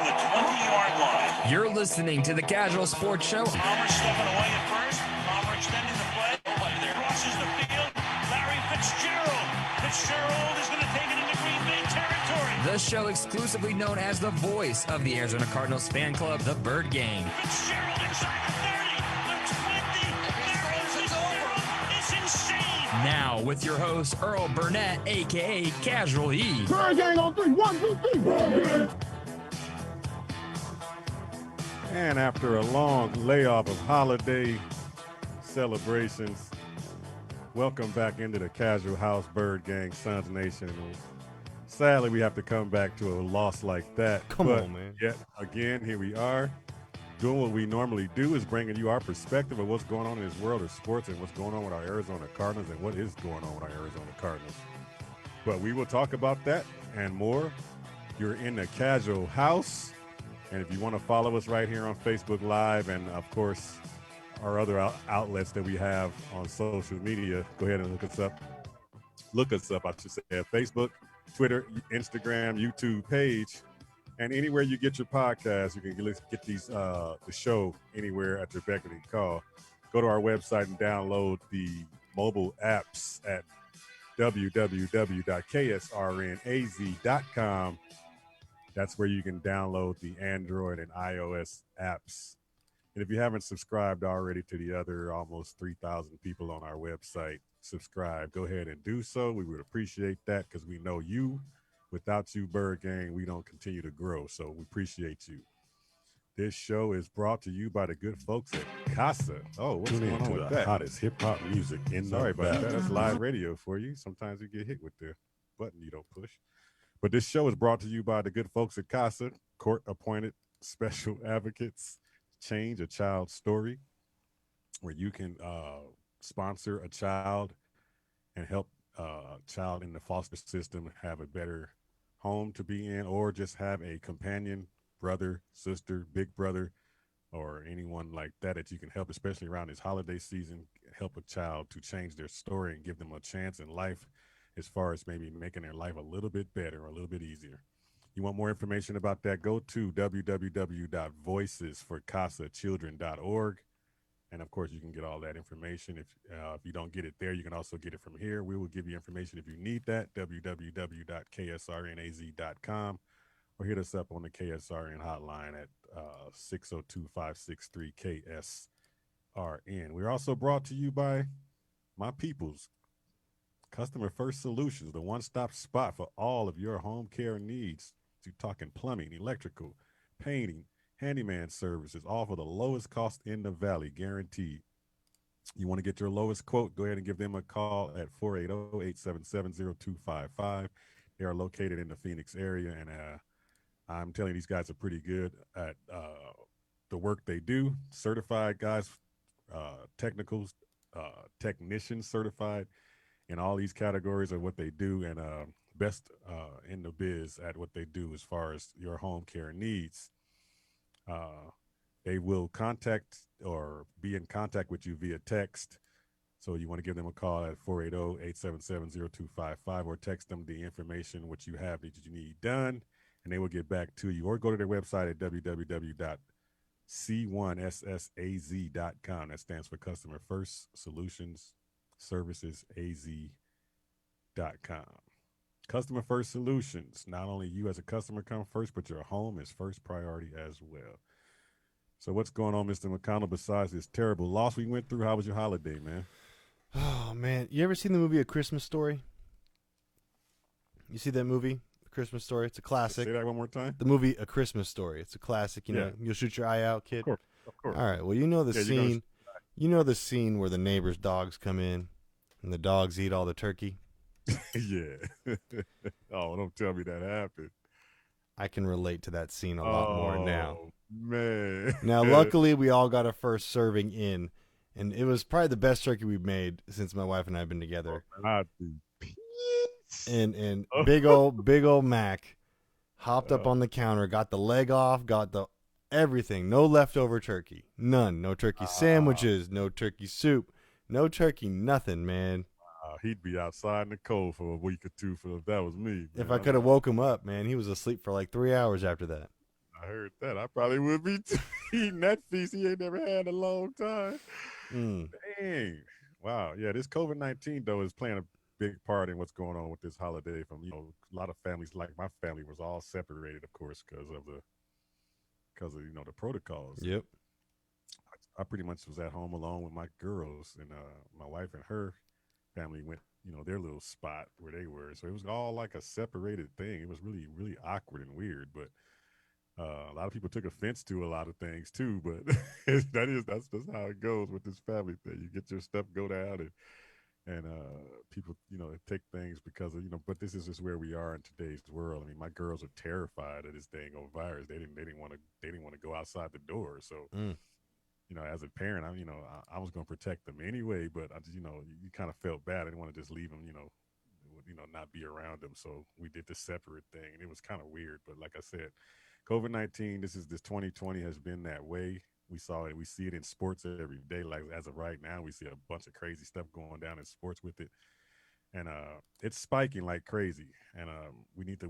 the 20-yard line. You're listening to the Kazual Sportz Show. Palmer stepping away at first. Palmer extending the play. There crosses the field. Larry Fitzgerald. Fitzgerald is going to take it into Green Bay territory. The show exclusively known as the voice of the Arizona Cardinals fan club, the Bird Gang. Fitzgerald inside the 30, the 20. There goes Fitzgerald. It's insane. Now with your host, Earl Burnett, a.k.a. Casual E. Bird Gang on 3, 1, 2, 3. And after a long layoff of holiday celebrations, welcome back into the Casual House Bird Gang Sons Nation. Sadly, we have to come back to a loss like that. Come on, man. Yet again, here we are doing what we normally do, is bringing you our perspective of what's going on in this world of sports and what's going on with our Arizona Cardinals and what is going on with our Arizona Cardinals. But we will talk about that and more. You're in the Casual House. And if you want to follow us right here on Facebook Live and, of course, our other outlets that we have on social media, go ahead and look us up. Look us up, I should say, at Facebook, Twitter, Instagram, YouTube page, and anywhere you get your podcasts. You can get these the show anywhere at your beck and call. Go to our website and download the mobile apps at www.ksrnaz.com. That's where you can download the Android and iOS apps. And if you haven't subscribed already to the other almost 3,000 people on our website, subscribe. Go ahead and do so. We would appreciate that because we know you. Without you, Bird Gang, we don't continue to grow. So we appreciate you. This show is brought to you by the good folks at Casa. Oh, what's going on with that? Hottest hip-hop music in Sorry the about valley. that. That's live radio for you. Sometimes you get hit with the button you don't push. But this show is brought to you by the good folks at Casa, court-appointed special advocates. Change a child's story, where you can sponsor a child and help a child in the foster system have a better home to be in, or just have a companion, brother, sister, big brother, or anyone like that you can help, especially around this holiday season. Help a child to change their story and give them a chance in life, as far as maybe making their life a little bit better or a little bit easier. You want more information about that, go to www.voicesforcasachildren.org. And, of course, you can get all that information. If you don't get it there, you can also get it from here. We will give you information if you need that, www.ksrnaz.com, or hit us up on the KSRN hotline at 602-563-KSRN. We're also brought to you by my peoples, Customer First Solutions, the one-stop spot for all of your home care needs. You're talking plumbing, electrical, painting, handyman services, all for the lowest cost in the valley, guaranteed. You want to get your lowest quote, go ahead and give them a call at 480-877-0255. They are located in the Phoenix area, and I'm telling you, these guys are pretty good at the work they do. Certified guys, technicals, technicians certified in all these categories of what they do, and best in the biz at what they do as far as your home care needs. They will contact or be in contact with you via text. So you want to give them a call at 480-877-0255, or text them the information which you have that you need done, and they will get back to you. Or go to their website at www.c1ssaz.com. That stands for Customer First Solutions Services AZ.com. Customer First Solutions. Not only you as a customer come first, but your home is first priority as well. So what's going on, Mr. McConnell, besides this terrible loss we went through? How was your holiday, man? Oh, man. You ever seen the movie A Christmas Story? You see that movie, A Christmas Story? It's a classic. Say that one more time. The movie A Christmas Story. It's a classic. You know, you'll shoot your eye out, kid. Of course. All right. Well, you know the scene. You know the scene where the neighbor's dogs come in and the dogs eat all the turkey? Yeah. Oh, don't tell me that happened. I can relate to that scene a lot more now. Man. Now, luckily, we all got a first serving in, and it was probably the best turkey we've made since my wife and I have been together. And big old Mac hopped up on the counter, got the leg off, got the everything. No leftover turkey. None. No turkey sandwiches, no turkey soup, no turkey, nothing, man. He'd be outside in the cold for a week or two if that was me. Man. If I could have woke him up, man, he was asleep for like 3 hours after that. I heard that. I probably would be too, eating that feast he ain't never had in a long time. Mm. Dang. Wow. Yeah, this COVID-19 though is playing a big part in what's going on with this holiday. From a lot of families, like my family, was all separated, of course, because of the protocols. Yep. I pretty much was at home alone with my girls, and my wife and her family went, their little spot where they were. So it was all like a separated thing. It was really, really awkward and weird, but a lot of people took offense to a lot of things too. But that's how it goes with this family thing. You get your stuff go down, and people, take things because of, but this is just where we are in today's world. I mean, my girls are terrified of this dang old virus. They didn't want to go outside the door. So, as a parent, I was going to protect them anyway, but you kind of felt bad. I didn't want to just leave them, not be around them. So we did the separate thing, and it was kind of weird. But like I said, COVID-19, this 2020 has been that way. We saw it. We see it in sports every day. Like as of right now, we see a bunch of crazy stuff going down in sports with it, and it's spiking like crazy. And we need to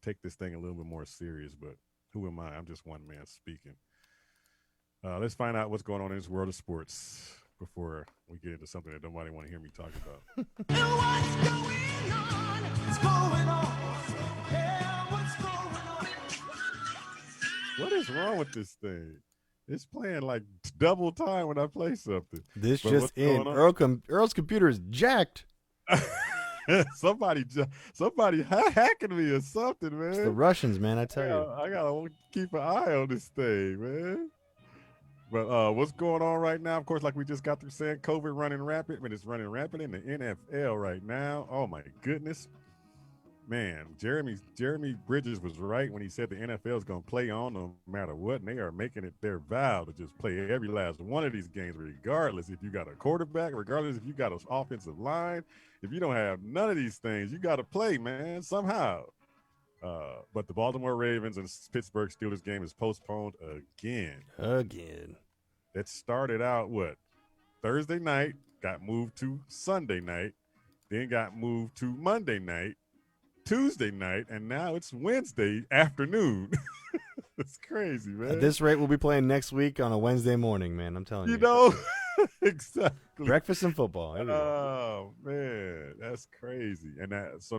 take this thing a little bit more serious. But who am I? I'm just one man speaking. Let's find out what's going on in this world of sports before we get into something that nobody want to hear me talk about. What's going on? What's going on? Yeah, what's going on? What is wrong with this thing? It's playing like double time when I play something. This But just what's going in. on? Earl's computer is jacked. somebody hacking me or something, man. It's the Russians, man. I tell you. I gotta keep an eye on this thing, man. But what's going on right now? Of course, like we just got through saying, COVID running rampant, but it's running rampant in the NFL right now. Oh my goodness, man! Jeremy Bridges was right when he said the NFL is going to play on no matter what, and they are making it their vow to just play every last one of these games, regardless if you got a quarterback, regardless if you got an offensive line. If you don't have none of these things, you got to play, man, somehow. But the Baltimore Ravens and Pittsburgh Steelers game is postponed again. It started out, Thursday night, got moved to Sunday night, then got moved to Monday night, Tuesday night, and now it's Wednesday afternoon. It's crazy, man. At this rate, we'll be playing next week on a Wednesday morning, man. I'm telling you. Exactly. Breakfast and football. Oh, man, that's crazy. And that's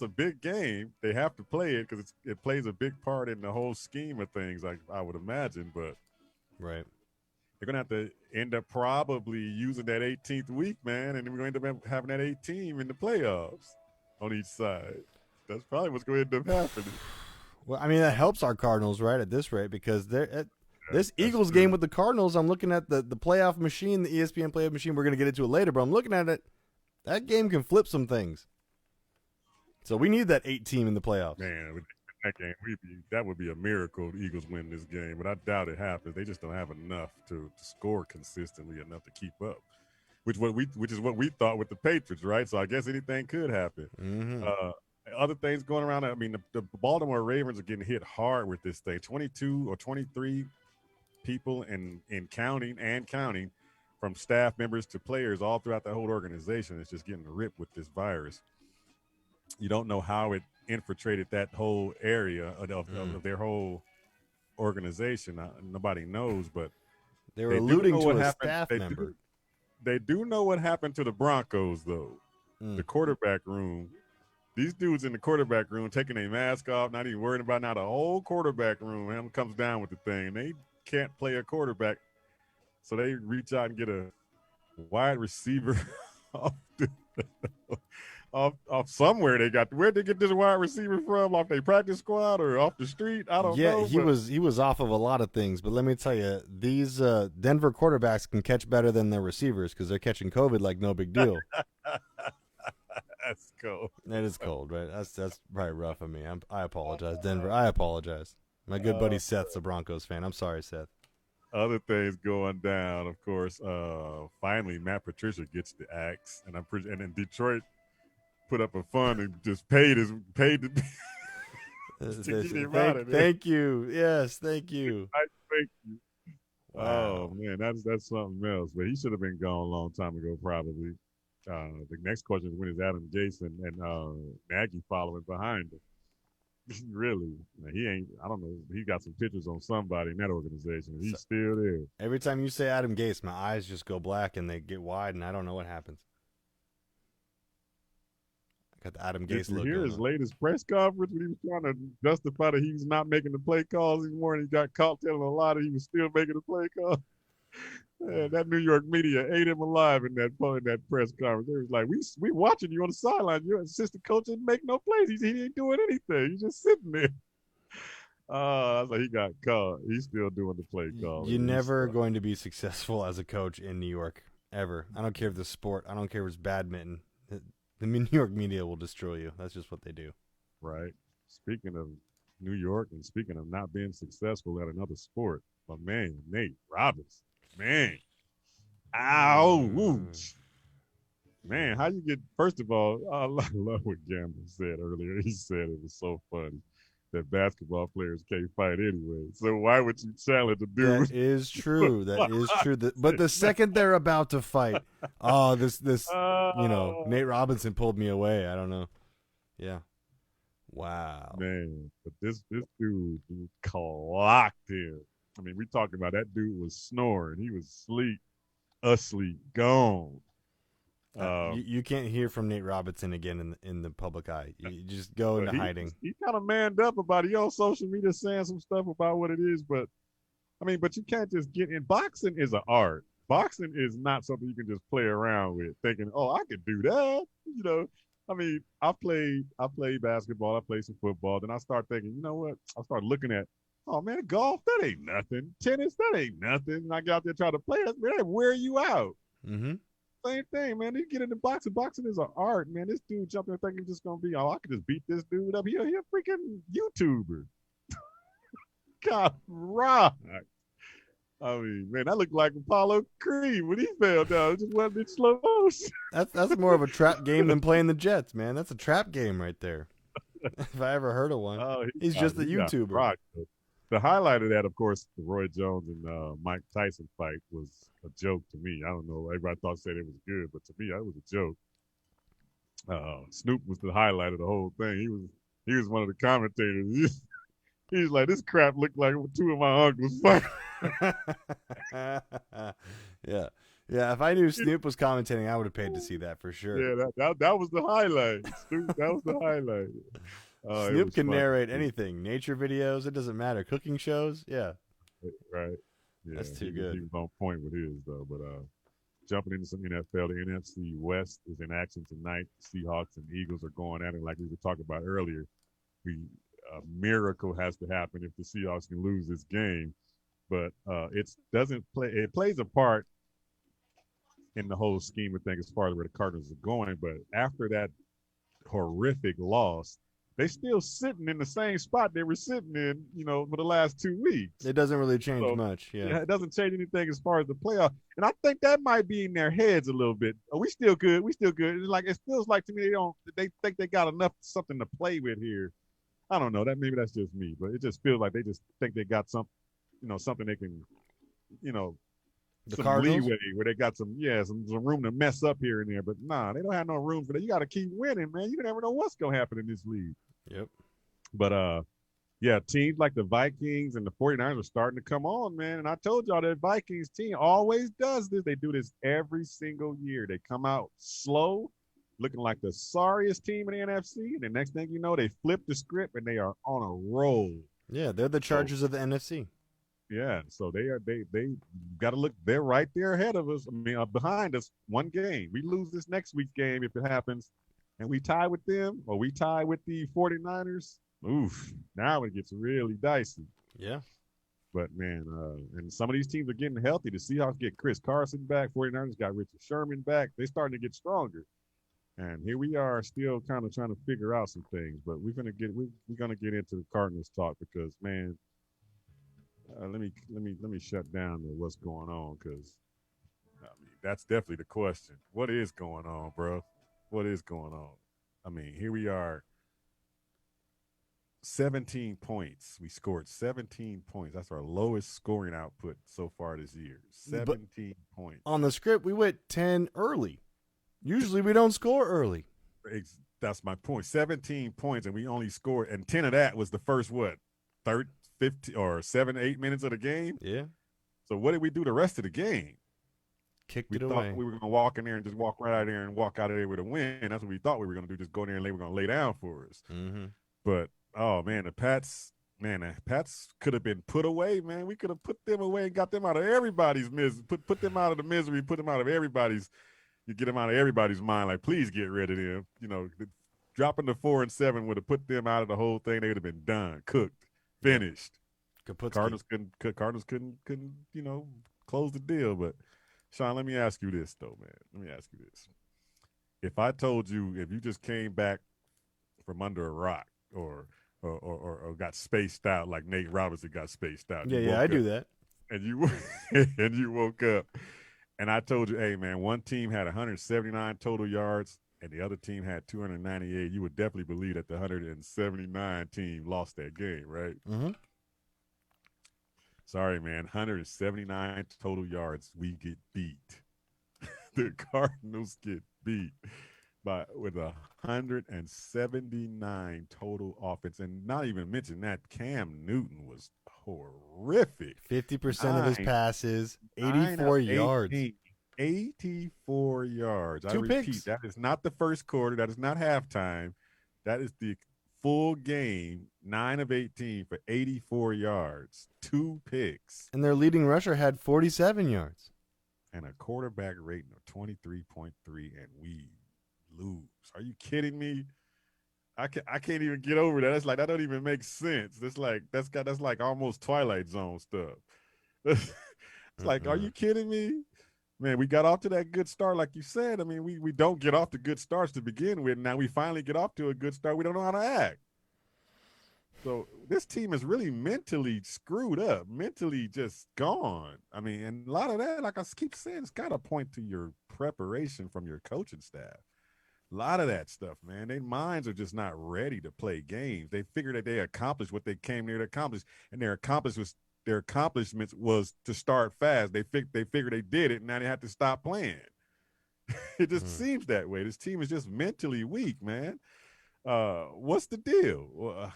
a big game. They have to play it because it plays a big part in the whole scheme of things, I would imagine. But right, they're going to have to end up probably using that 18th week, man, and we're going to end up having that 8 team in the playoffs on each side. That's probably what's going to end up happening. Well, I mean, that helps our Cardinals, right, at this rate, because this Eagles game with the Cardinals, I'm looking at the playoff machine, the ESPN playoff machine. We're going to get into it later, but I'm looking at it. That game can flip some things. So we need that 8 team in the playoffs. Man, with that game, that would be a miracle if the Eagles win this game, but I doubt it happens. They just don't have enough to score consistently enough to keep up, which is what we thought with the Patriots, right? So I guess anything could happen. Mm-hmm. Other things going around. I mean, the Baltimore Ravens are getting hit hard with this thing. 22 or 23 people and counting from staff members to players all throughout the whole organization is just getting ripped with this virus. You don't know how it infiltrated that whole area of their whole organization. Nobody knows, but they were alluding to a staff member. They do know what happened to the Broncos, though. The quarterback room. These dudes in the quarterback room taking their mask off, not even worrying about now the whole quarterback room comes down with the thing. They can't play a quarterback, so they reach out and get a wide receiver off somewhere. Where'd they get this wide receiver from? Off their practice squad or off the street? I don't know. Yeah, he was off of a lot of things, but let me tell you, these Denver quarterbacks can catch better than their receivers because they're catching COVID like no big deal. That's cold. That is cold, right? That's probably rough of me. I apologize, Denver. I apologize. My good buddy Seth's a Broncos fan. I'm sorry, Seth. Other things going down, of course. Finally, Matt Patricia gets the axe, and then Detroit put up a fund and just paid to get him out of there. Thank you. Yes, thank you. Thank you. Wow. Oh man, that's something else. But he should have been gone a long time ago, probably. The next question is, when is Adam Gase and Nagy following behind him? Really, he ain't. I don't know. He got some pictures on somebody in that organization. He's So- still there. Every time you say Adam Gase, my eyes just go black and they get wide, and I don't know what happens. I got the Adam Did Gase you look hear going his on. latest press conference when he was trying to justify that he was not making the play calls anymore, and he got caught telling a lie that he was still making the play call? Man, that New York media ate him alive in that press conference. They was like, "We watching you on the sideline. Your assistant coach didn't make no plays. He ain't doing anything. He's just sitting there." I was like, he got caught. He's still doing the play call. You're never going to be successful as a coach in New York, ever. I don't care if it's sport. I don't care if it's badminton. The New York media will destroy you. That's just what they do. Right. Speaking of New York and speaking of not being successful at another sport, my man, Nate Robinson. Man. Ow. Ouch. Man, how you get, first of all, I love what Gamble said earlier. He said it was so funny that basketball players can't fight anyway. So why would you challenge a dude? That is true. That is true. But the second they're about to fight, Nate Robinson pulled me away. I don't know. Yeah. Wow. Man, but this dude clocked him. I mean, we talking about that dude was snoring. He was asleep, gone. You can't hear from Nate Robinson again in the public eye. You just go into hiding. He kind of manned up about it. He on social media saying some stuff about what it is, but I mean, but you can't just get in. Boxing is an art. Boxing is not something you can just play around with, thinking, "Oh, I could do that." You know, I mean, I played basketball, I played some football. Then I start thinking, you know what? I start looking at, oh man, golf, that ain't nothing. Tennis, that ain't nothing. And I get out there trying to play that, man, that wear you out. Mm-hmm. Same thing, man. You get into boxing. Boxing is an art, man. This dude jumping thinking just gonna be, oh, I could just beat this dude up. He a freaking YouTuber. God, rock. I mean, man, that looked like Apollo Creed when he fell down. It just wasn't in slow motion. That's more of a trap game than playing the Jets, man. That's a trap game right there. If I ever heard of one. Oh, He's just a YouTuber. Rocked. The highlight of that, of course, the Roy Jones and Mike Tyson fight was a joke to me. I don't know. Everybody said it was good, but to me, that was a joke. Snoop was the highlight of the whole thing. He was one of the commentators. He was like, this crap looked like two of my uncles fighting. Yeah. If I knew Snoop was commentating, I would have paid to see that for sure. Yeah, that was the highlight. Snoop, that was the highlight. Snoop can narrate anything. Nature videos, it doesn't matter. Cooking shows, yeah. Right. Yeah, that's too good. He was on point with his, though. But jumping into some NFL, the NFC West is in action tonight. Seahawks and Eagles are going at it like we were talking about earlier. A miracle has to happen if the Seahawks can lose this game. But it plays a part in the whole scheme of things as far as where the Cardinals are going. But after that horrific loss, they still sitting in the same spot they were sitting in, for the last 2 weeks. It doesn't really change much. Yeah, it doesn't change anything as far as the playoff. And I think that might be in their heads a little bit. We still good. It's like, it feels like to me they think they got enough something to play with here. I don't know. Maybe that's just me, but it just feels like they just think they got something they can, the some Cardinals? leeway where they got some room to mess up here and there. But nah, they don't have no room for that. You got to keep winning, man. You never know what's gonna happen in this league. Yep. But teams like the Vikings and the 49ers are starting to come on, man. And I told y'all that Vikings team always does this. They do this every single year. They come out slow, looking like the sorriest team in the NFC. And the next thing you know, they flip the script and they are on a roll. Yeah, they're the Chargers of the NFC. Yeah, so they got to look. They're right there ahead of us. I mean, behind us, one game. We lose this next week's game if it happens, and we tie with them, or we tie with the 49ers. Oof! Now it gets really dicey. Yeah. But man, and some of these teams are getting healthy. The Seahawks get Chris Carson back. 49ers got Richard Sherman back. They're starting to get stronger. And here we are, still kind of trying to figure out some things. But we're gonna get into the Cardinals talk because, man. Let me shut down what's going on because I mean that's definitely the question. What is going on, bro? What is going on? I mean, here we are. 17 points. We scored 17 points. That's our lowest scoring output so far this year. 17 points. On the script, we went 10 early. Usually we don't score early. that's my point. 17 points, and we only scored, and 10 of that was the first, 50 or 7, 8 minutes of the game? Yeah. So what did we do the rest of the game? Kicked We it thought away. we were going to walk in there and just walk right out of there and walk out of there with a win. That's what we thought we were going to do, just go in there and they were going to lay down for us. Mm-hmm. But, oh, man, the Pats could have been put away, man. We could have put them away and got them out of everybody's misery, put them out of the misery, put them out of everybody's – you get them out of everybody's mind, like, please get rid of them. You know, dropping the 4 and 7 would have put them out of the whole thing. They would have been done, cooked, finished. Kaputski. Cardinals couldn't, close the deal. But Sean, let me ask you this though, man. Let me ask you this: if I told you, if you just came back from under a rock, or got spaced out like Nate Robinson got spaced out, Yeah, I do that. and you woke up. And I told you, hey, man, one team had 179 total yards and the other team had 298. You would definitely believe that the 179 team lost that game, right? Mm-hmm. Sorry, man. 179 total yards. We get beat. The Cardinals get beat with 179 total offense. And not even mention that Cam Newton was horrific. 50% of his passes, 84 yards. 84 yards. Two I repeat, picks. that is not the first quarter. That is not halftime. That is the full game, 9 of 18 for 84 yards, 2 picks. And their leading rusher had 47 yards. And a quarterback rating of 23.3, and we lose. Are you kidding me? I can't even get over that. That's like, that don't even make sense. That's like almost Twilight Zone stuff. It's like, are you kidding me? Man, we got off to that good start, like you said. I mean, we don't get off to good starts to begin with. Now we finally get off to a good start. We don't know how to act. So this team is really mentally screwed up, mentally just gone. I mean, and a lot of that, like I keep saying, it's got to point to your preparation from your coaching staff. A lot of that stuff, man. Their minds are just not ready to play games. They figure that they accomplished what they came there to accomplish, and their accomplishments was to start fast. They figured they did it, and now they have to stop playing. It just seems that way. This team is just mentally weak, man. What's the deal?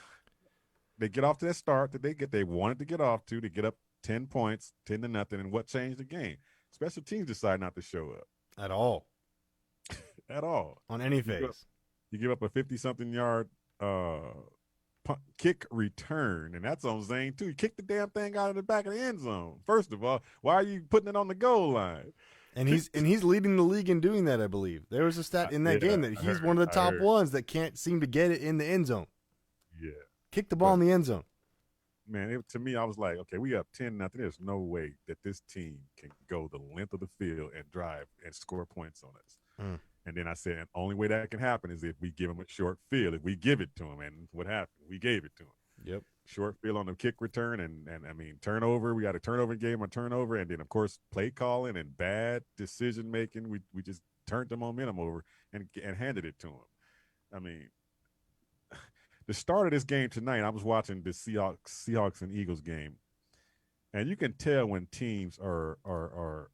They get off to that start that they wanted to get off to. They get up 10 points, 10-0, and what changed the game? Special teams decide not to show up At all. at all. On any phase. You give up a 50-something yard kick return, and that's on Zane too. You kick the damn thing out of the back of the end zone. First of all, why are you putting it on the goal line? And he's leading the league in doing that, I believe. There was a stat in that game that he's one of the top ones that can't seem to get it in the end zone. Yeah. Kick the ball in the end zone. Man, to me, I was like, okay, we up 10-0. There's no way that this team can go the length of the field and drive and score points on us. And then I said, the only way that can happen is if we give them a short field, if we give it to them. And what happened? We gave it to them. Yep. Short field on the kick return, and I mean, turnover. We got a turnover, gave them a turnover, and then, of course, play calling and bad decision making. We just turned the momentum over and handed it to them. I mean, the start of this game tonight, I was watching the Seahawks and Eagles game, and you can tell when teams are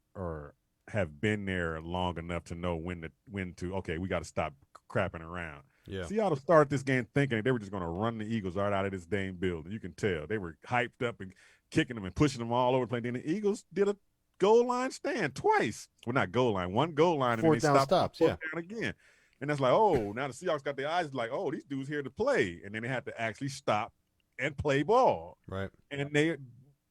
have been there long enough to know when to okay, we got to stop crapping around. Yeah. Seattle started this game thinking they were just going to run the Eagles right out of this dang building. You can tell they were hyped up and kicking them and pushing them all over the place. Then the Eagles did a goal line stand twice. Well, not goal line, one goal line, and Fourth then down they stopped stops, down again. And that's like, oh, now the Seahawks got their eyes like, oh, these dudes here to play, and then they had to actually stop and play ball. Right. And they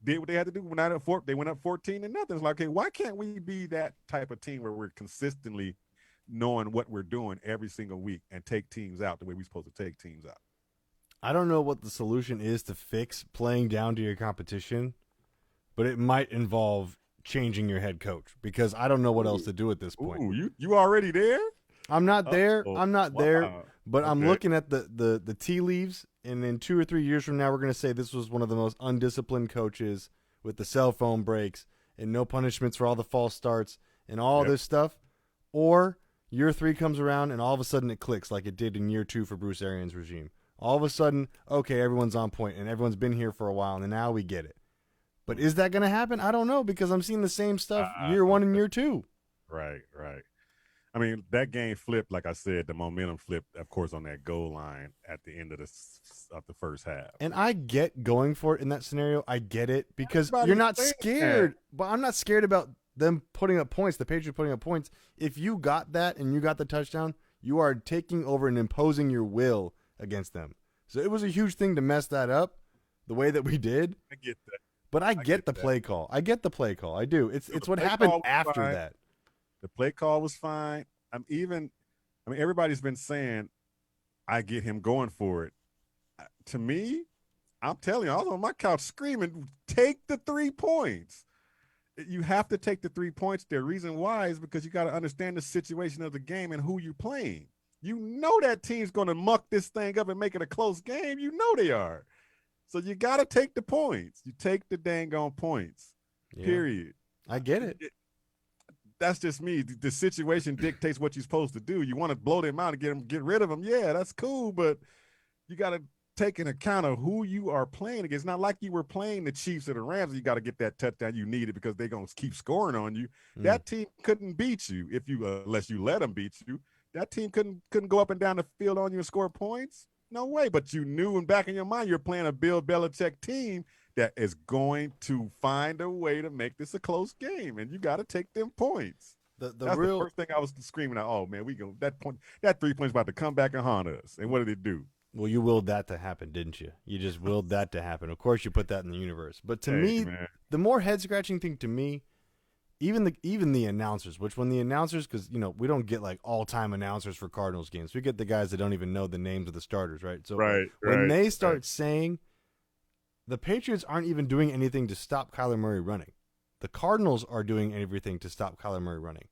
did what they had to do. When they went up 14-0. It's like, okay, why can't we be that type of team where we're consistently knowing what we're doing every single week and take teams out the way we're supposed to take teams out? I don't know what the solution is to fix playing down to your competition, but it might involve changing your head coach because I don't know what else to do at this point. Ooh, you already there? I'm not there. I'm not there. But I'm Okay. looking at the tea leaves, and in 2 or 3 years from now, we're going to say this was one of the most undisciplined coaches with the cell phone breaks and no punishments for all the false starts and all this stuff. Or year 3 comes around, and all of a sudden it clicks like it did in year 2 for Bruce Arians' regime. All of a sudden, okay, everyone's on point, and everyone's been here for a while, and now we get it. But is that going to happen? I don't know, because I'm seeing the same stuff year 1 and year 2. Right. I mean, that game flipped, like I said, the momentum flipped, of course, on that goal line at the end of the first half. And I get going for it in that scenario. I get it because Everybody's you're not saying scared. But I'm not scared about them putting up points, the Patriots putting up points. If you got that and you got the touchdown, you are taking over and imposing your will against them. So it was a huge thing to mess that up the way that we did. I get that. But I get the that. play call. I get the play call. I do. It's The what play happened call was after fine. that. The play call was fine. Everybody's been saying, I get him going for it. To me, I'm telling you, I was on my couch screaming, take the 3 points. You have to take the 3 points. The reason why is because you got to understand the situation of the game and who you're playing. You know that team's going to muck this thing up and make it a close game. You know they are. So you got to take the points. You take the dang on points, Yeah. period. I get it. That's just me. The situation dictates what you're supposed to do. You want to blow them out and get rid of them. Yeah, that's cool, but you got to take into account of who you are playing against. It's not like you were playing the Chiefs or the Rams. You got to get that touchdown you needed because they're going to keep scoring on you. That team couldn't beat you unless you let them beat you. That team couldn't go up and down the field on you and score points. No way. But you knew in back in your mind you're playing a Bill Belichick team that is going to find a way to make this a close game, and you got to take them points. That's the first thing I was screaming at. Oh man, that 3 points about to come back and haunt us. And what did it do? Well, you willed that to happen, didn't you? You just willed that to happen. Of course, you put that in the universe. But to me, man. The more head scratching thing to me, even the announcers, because we don't get like all time announcers for Cardinals games. We get the guys that don't even know the names of the starters, right? So when they start saying the Patriots aren't even doing anything to stop Kyler Murray running, the Cardinals are doing everything to stop Kyler Murray running.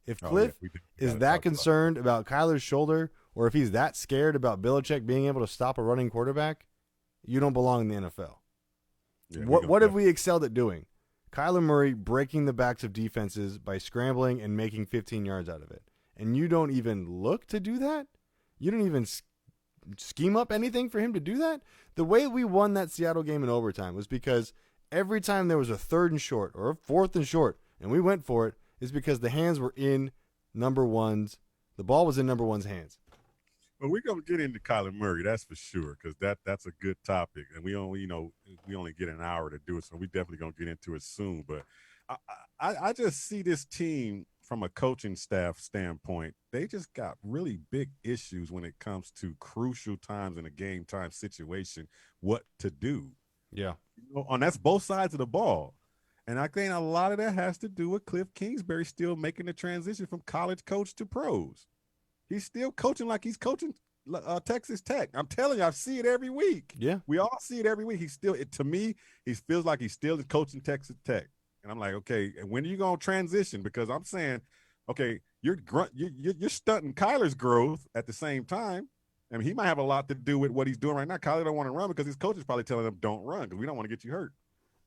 If Cliff is that concerned about Kyler's shoulder, or if he's that scared about Belichick being able to stop a running quarterback, you don't belong in the NFL. Yeah, what have we excelled at doing? Kyler Murray breaking the backs of defenses by scrambling and making 15 yards out of it. And you don't even look to do that? You don't even scheme up anything for him to do that? The way we won that Seattle game in overtime was because every time there was a 3rd and short or a 4th and short, and we went for it, is because the hands were in number one's. The ball was in number one's hands. Well, we're gonna get into Kyler Murray, that's for sure, because that's a good topic, and we only get an hour to do it, so we definitely gonna get into it soon. But I just see this team from a coaching staff standpoint. They just got really big issues when it comes to crucial times in a game time situation. What to do? Yeah, and that's both sides of the ball. And I think a lot of that has to do with Cliff Kingsbury still making the transition from college coach to pros. He's still coaching like he's coaching Texas Tech. I'm telling you, I see it every week. Yeah. We all see it every week. To me, he feels like he's still coaching Texas Tech. And I'm like, okay, and when are you going to transition? Because I'm saying, okay, you're stunting Kyler's growth at the same time. I mean, he might have a lot to do with what he's doing right now. Kyler don't want to run because his coach is probably telling him, don't run because we don't want to get you hurt.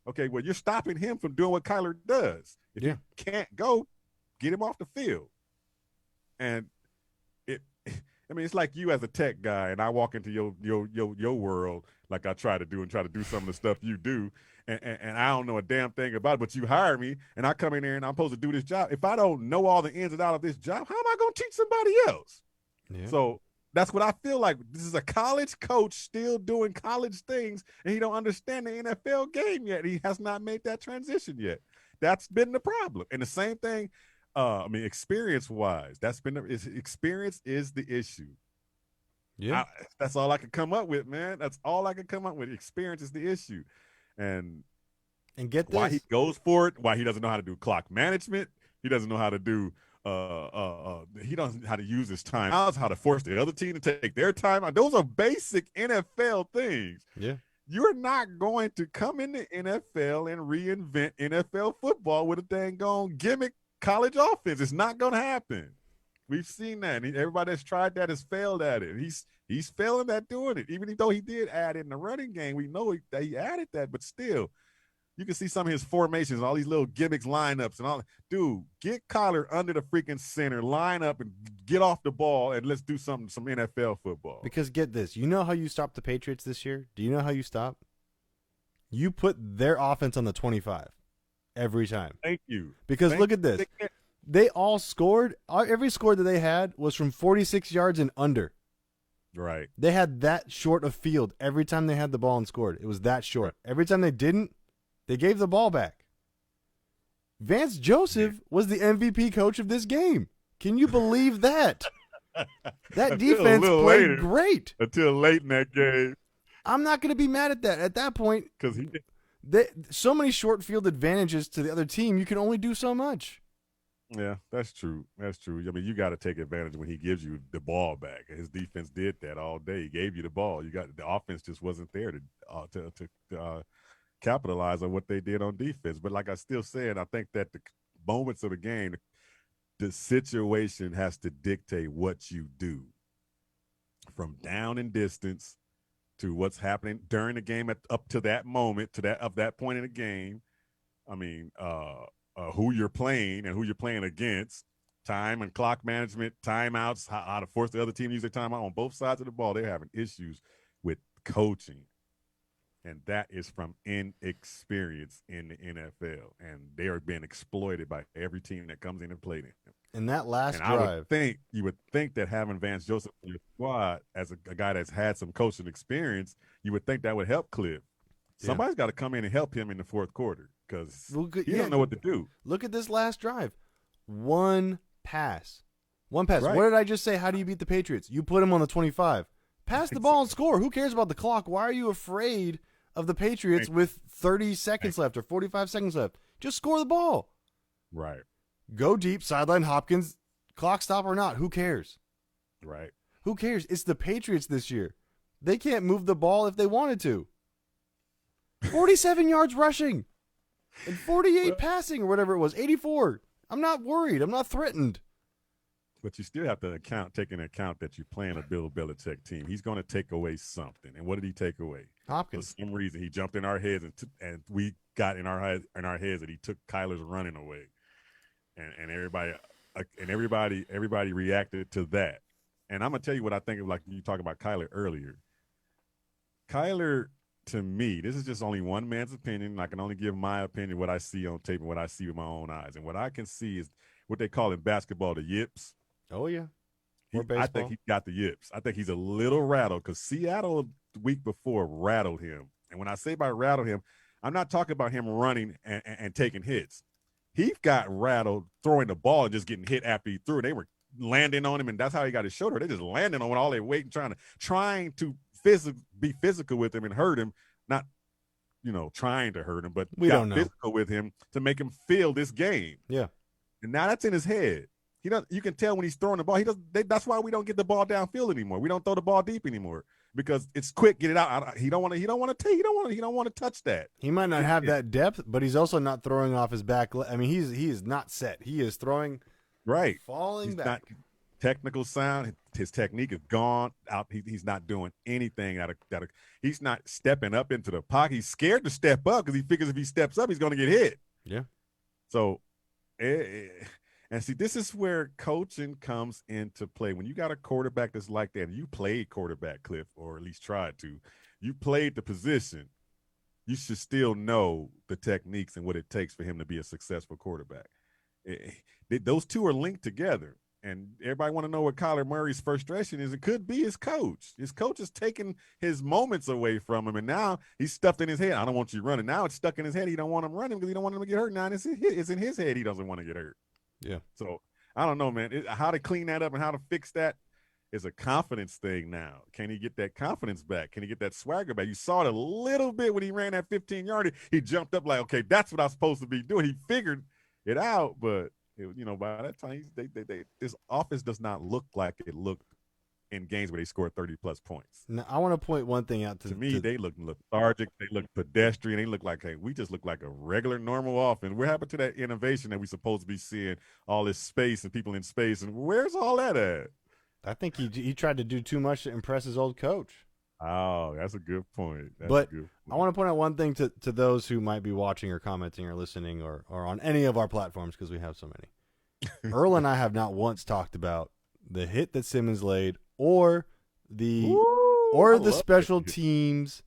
Okay, well, you're stopping him from doing what Kyler does. If you can't go, get him off the field. And it's like you as a tech guy, and I walk into your world like I try to do some of the stuff you do, and I don't know a damn thing about it, but you hire me, and I come in there and I'm supposed to do this job. If I don't know all the ins and outs of this job, how am I going to teach somebody else? Yeah. So that's what I feel like. This is a college coach still doing college things, and he don't understand the NFL game yet. He has not made that transition yet. That's been the problem. And the same thing, experience-wise, experience is the issue. Yeah. That's all I can come up with, man. That's all I can come up with. Experience is the issue. And get this. Why he goes for it, why he doesn't know how to do clock management, he doesn't know how to do he doesn't know how to use his timeouts, how to force the other team to take their time out. Those are basic NFL things. Yeah. You're not going to come in the NFL and reinvent NFL football with a dang on gimmick college offense. It's not going to happen. We've seen that. Everybody that's tried that has failed at it. He's failing at doing it. Even though he did add in the running game, we know that he added that, but still, you can see some of his formations, all these little gimmicks, lineups, and all. Dude, get Kyler under the freaking center, line up, and get off the ball, and let's do some NFL football. Because get this, you know how you stopped the Patriots this year? Do you know how you stop? You put their offense on the 25 every time. Thank you. Because look at this. They all scored. Every score that they had was from 46 yards and under. Right. They had that short of field every time they had the ball and scored. It was that short. Every time they didn't, they gave the ball back. Vance Joseph was the MVP coach of this game. Can you believe that? That defense played great. Until late in that game. I'm not going to be mad at that. At that point, Because so many short field advantages to the other team, you can only do so much. Yeah, that's true. That's true. I mean, you got to take advantage when he gives you the ball back. His defense did that all day. He gave you the ball. The offense just wasn't there to capitalize on what they did on defense. But like I still said, I think that the moments of the game, the situation has to dictate what you do, from down and distance to what's happening during the game up to that moment, of that point in the game. I mean, who you're playing and who you're playing against, time and clock management, timeouts, how to force the other team to use their timeout on both sides of the ball. They're having issues with coaching, and that is from inexperience in the NFL, and they are being exploited by every team that comes in and plays them. And that last drive, you would think that having Vance Joseph in your squad as a guy that's had some coaching experience, you would think that would help Cliff. Yeah. Somebody's got to come in and help him in the fourth quarter because he don't know what to do. Look at this last drive. One pass. Right. What did I just say? How do you beat the Patriots? You put him on the 25. Pass the ball and score. Who cares about the clock? Why are you afraid of the Patriots with 30 seconds left or 45 seconds left? Just score the ball. Right. Go deep, sideline Hopkins, clock stop or not. Who cares? Right. Who cares? It's the Patriots this year. They can't move the ball if they wanted to. 47 yards rushing and 48 passing or whatever it was, 84. I'm not worried. I'm not threatened. But you still have to take into account that you're playing a Bill Belichick team. He's going to take away something. And what did he take away? Hopkins. For some reason, he jumped in our heads and we got in our heads that he took Kyler's running away. And everybody reacted to that. And I'm gonna tell you what I think of, like you talked about Kyler earlier. Kyler, to me, this is just only one man's opinion. I can only give my opinion, what I see on tape and what I see with my own eyes. And what I can see is what they call in basketball the yips. Oh yeah. I think he got the yips. I think he's a little rattled because Seattle the week before rattled him. And when I say by rattled him, I'm not talking about him running and taking hits. He got rattled throwing the ball and just getting hit after he threw. They were landing on him, and that's how he got his shoulder. They just landing on him all their weight and trying to be physical with him and hurt him. Not, trying to hurt him, but physical with him to make him feel this game. Yeah. And now that's in his head. You can tell when he's throwing the ball. That's why we don't get the ball downfield anymore. We don't throw the ball deep anymore because it's quick. Get it out. He don't want to touch that. He might not have that depth, but he's also not throwing off his back. I mean, he is not set. He is throwing right, falling back. Not technical sound. His technique is gone out. He's not doing anything he's not stepping up into the pocket. He's scared to step up because he figures if he steps up, he's going to get hit. Yeah. So, and see, this is where coaching comes into play. When you got a quarterback that's like that, and you played quarterback, Cliff, or at least tried to, you played the position, you should still know the techniques and what it takes for him to be a successful quarterback. Those two are linked together, and everybody want to know what Kyler Murray's frustration is. It could be his coach. His coach is taking his moments away from him, and now he's stuffed in his head. I don't want you running. Now it's stuck in his head. He don't want him running because he don't want him to get hurt. Now it's in his head. He doesn't want to get hurt. Yeah. So I don't know, man. How to clean that up and how to fix that is a confidence thing now. Can he get that confidence back? Can he get that swagger back? You saw it a little bit when he ran that 15-yarder. He jumped up like, okay, that's what I'm supposed to be doing. He figured it out, but by that time, this offense does not look like it looked in games where they scored 30-plus points. Now, I want to point one thing out to me. They look lethargic. They look pedestrian. They look like, hey, we just look like a regular, normal offense. What happened to that innovation that we supposed to be seeing, all this space and people in space, and where's all that at? I think he tried to do too much to impress his old coach. Oh, that's a good point. I want to point out one thing to those who might be watching or commenting or listening or on any of our platforms because we have so many. Earl and I have not once talked about the hit that Simmons laid or the special teams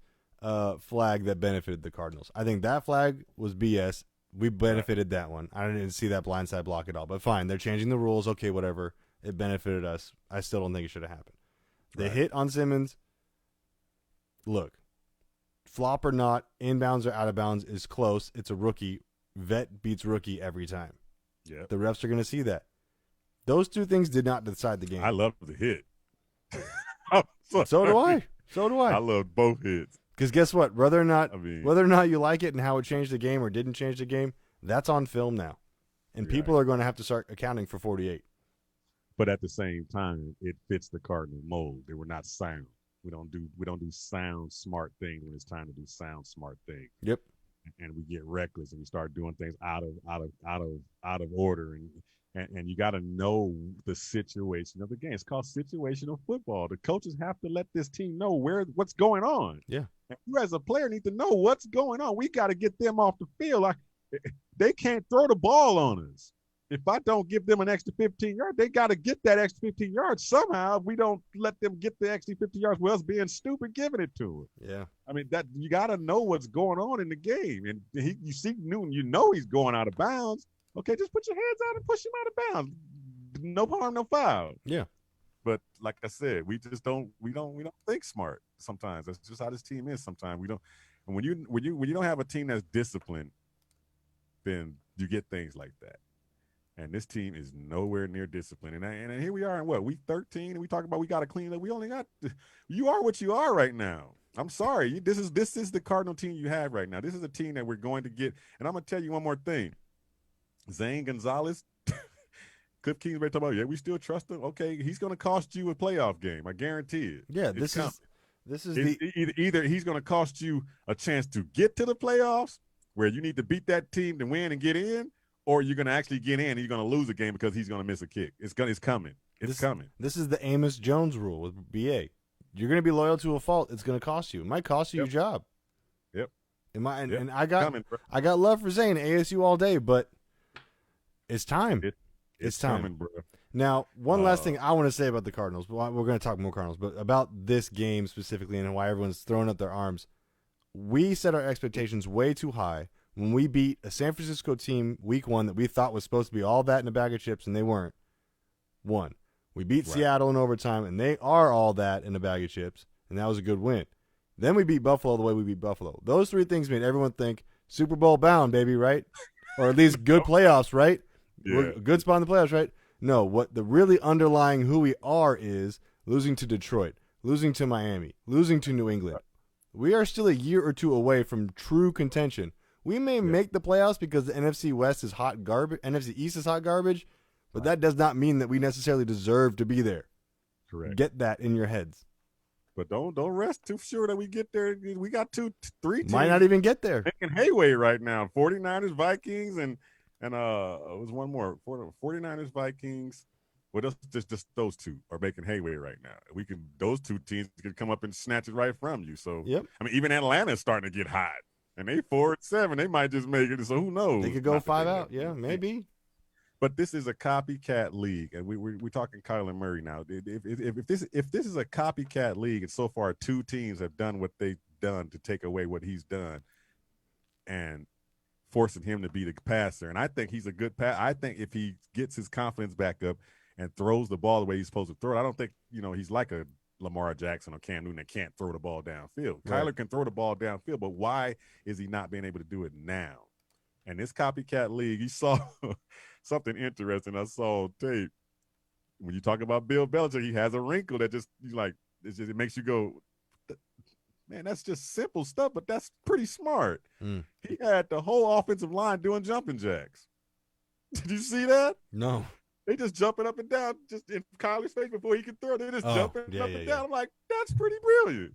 flag that benefited the Cardinals. I think that flag was BS. We benefited that one. I didn't see that blindside block at all. But fine, they're changing the rules. Okay, whatever. It benefited us. I still don't think it should have happened. The hit on Simmons, look, flop or not, inbounds or out of bounds is close. It's a rookie. Vet beats rookie every time. Yeah. The refs are going to see that. Those two things did not decide the game. I love the hit. So do I. I love both hits. Because guess what? Whether or not you like it and how it changed the game or didn't change the game, that's on film now. And people are going to have to start accounting for 48. But at the same time, it fits the Cardinal mold. They were not sound. We don't do sound, smart things when it's time to do sound, smart things. Yep. And we get reckless and we start doing things out of order. And you got to know the situation of the game. It's called situational football. The coaches have to let this team know what's going on. Yeah. And you as a player need to know what's going on. We got to get them off the field. They can't throw the ball on us. If I don't give them an extra 15 yards, they got to get that extra 15 yards somehow. If we don't let them get the extra 50 yards, well, it's being stupid giving it to them. Yeah. I mean, that you got to know what's going on in the game. And you see Newton, you know he's going out of bounds. Okay, just put your hands out and push him out of bounds. No harm, no foul. Yeah. But like I said, we just don't think smart sometimes. That's just how this team is sometimes. We don't. And when you don't have a team that's disciplined, then you get things like that. And this team is nowhere near disciplined. And here we are in week 13, and we talk about we got to clean it up. We only got you are what you are right now. I'm sorry. This is the Cardinal team you have right now. This is a team that we're going to get. And I'm gonna tell you one more thing. Zane Gonzalez, Cliff Kingsbury talking about, yeah, we still trust him. Okay, he's going to cost you a playoff game. I guarantee it. Yeah, this is either he's going to cost you a chance to get to the playoffs where you need to beat that team to win and get in, or you're going to actually get in and you're going to lose a game because he's going to miss a kick. It's coming. It's coming. This is the Amos Jones rule with BA. You're going to be loyal to a fault. It's going to cost you. It might cost you your job. Yep. And I got love for Zane, ASU all day, but it's time. It's time. Coming, bro. Now, one last thing I want to say about the Cardinals. We're going to talk more Cardinals, but about this game specifically and why everyone's throwing up their arms. We set our expectations way too high when we beat a San Francisco team week 1 that we thought was supposed to be all that in a bag of chips, and they weren't. 1. We beat Seattle in overtime, and they are all that in a bag of chips, and that was a good win. Then we beat Buffalo the way we beat Buffalo. Those 3 things made everyone think Super Bowl bound, baby, right? Or at least good playoffs, right? Yeah. We're a good spot in the playoffs, right? No, what the really underlying who we are is losing to Detroit, losing to Miami, losing to New England. We are still a year or two away from true contention. We may make the playoffs because the NFC West is hot garbage, NFC East is hot garbage, but that does not mean that we necessarily deserve to be there. Correct. Get that in your heads. But don't rest too sure that we get there. We got 3 teams. Might not even get there. Making hayway right now. 49ers, Vikings, and it was one more. 49ers, Vikings. Well, just those 2 are making hayway right now. Those 2 teams could come up and snatch it right from you. So, yep. I mean, even Atlanta's starting to get hot. And they 4-7. They might just make it. So who knows? They could go 5 out. Yeah, maybe. But this is a copycat league, and we're talking Kyler Murray now. If this is a copycat league, and so far 2 teams have done what they've done to take away what he's done, and forcing him to be the passer. And I think he's a good passer. I think if he gets his confidence back up and throws the ball the way he's supposed to throw it, I don't think he's like a Lamar Jackson or Cam Newton that can't throw the ball downfield. Right. Kyler can throw the ball downfield, but why is he not being able to do it now? And this copycat league, you saw something interesting. I saw on tape. When you talk about Bill Belichick, he has a wrinkle that it makes you go, man, that's just simple stuff, but that's pretty smart. He had the whole offensive line doing jumping jacks. Did you see that? No. They just jumping up and down just in Kyler's face before he could throw. They just jumping up and down. I'm like, that's pretty brilliant.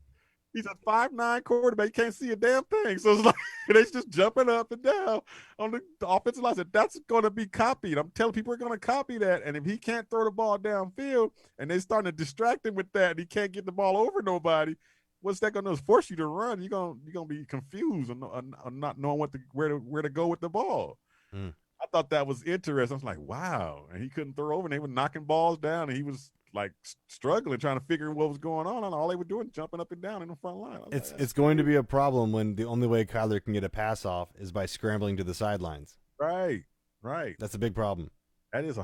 He's a 5'9" quarterback. You can't see a damn thing. So it's like they're just jumping up and down on the offensive line. I said, that's going to be copied. I'm telling people are going to copy that. And if he can't throw the ball downfield and they're starting to distract him with that and he can't get the ball over nobody, what's that going to do? Is force you to run. You're going to be confused on not knowing where to go with the ball. I thought that was interesting. I was like, wow. And he couldn't throw over and they were knocking balls down and he was like struggling, trying to figure what was going on. And all they were doing, jumping up and down in the front line. It's going to be a problem when the only way Kyler can get a pass off is by scrambling to the sidelines. Right. That's a big problem. That is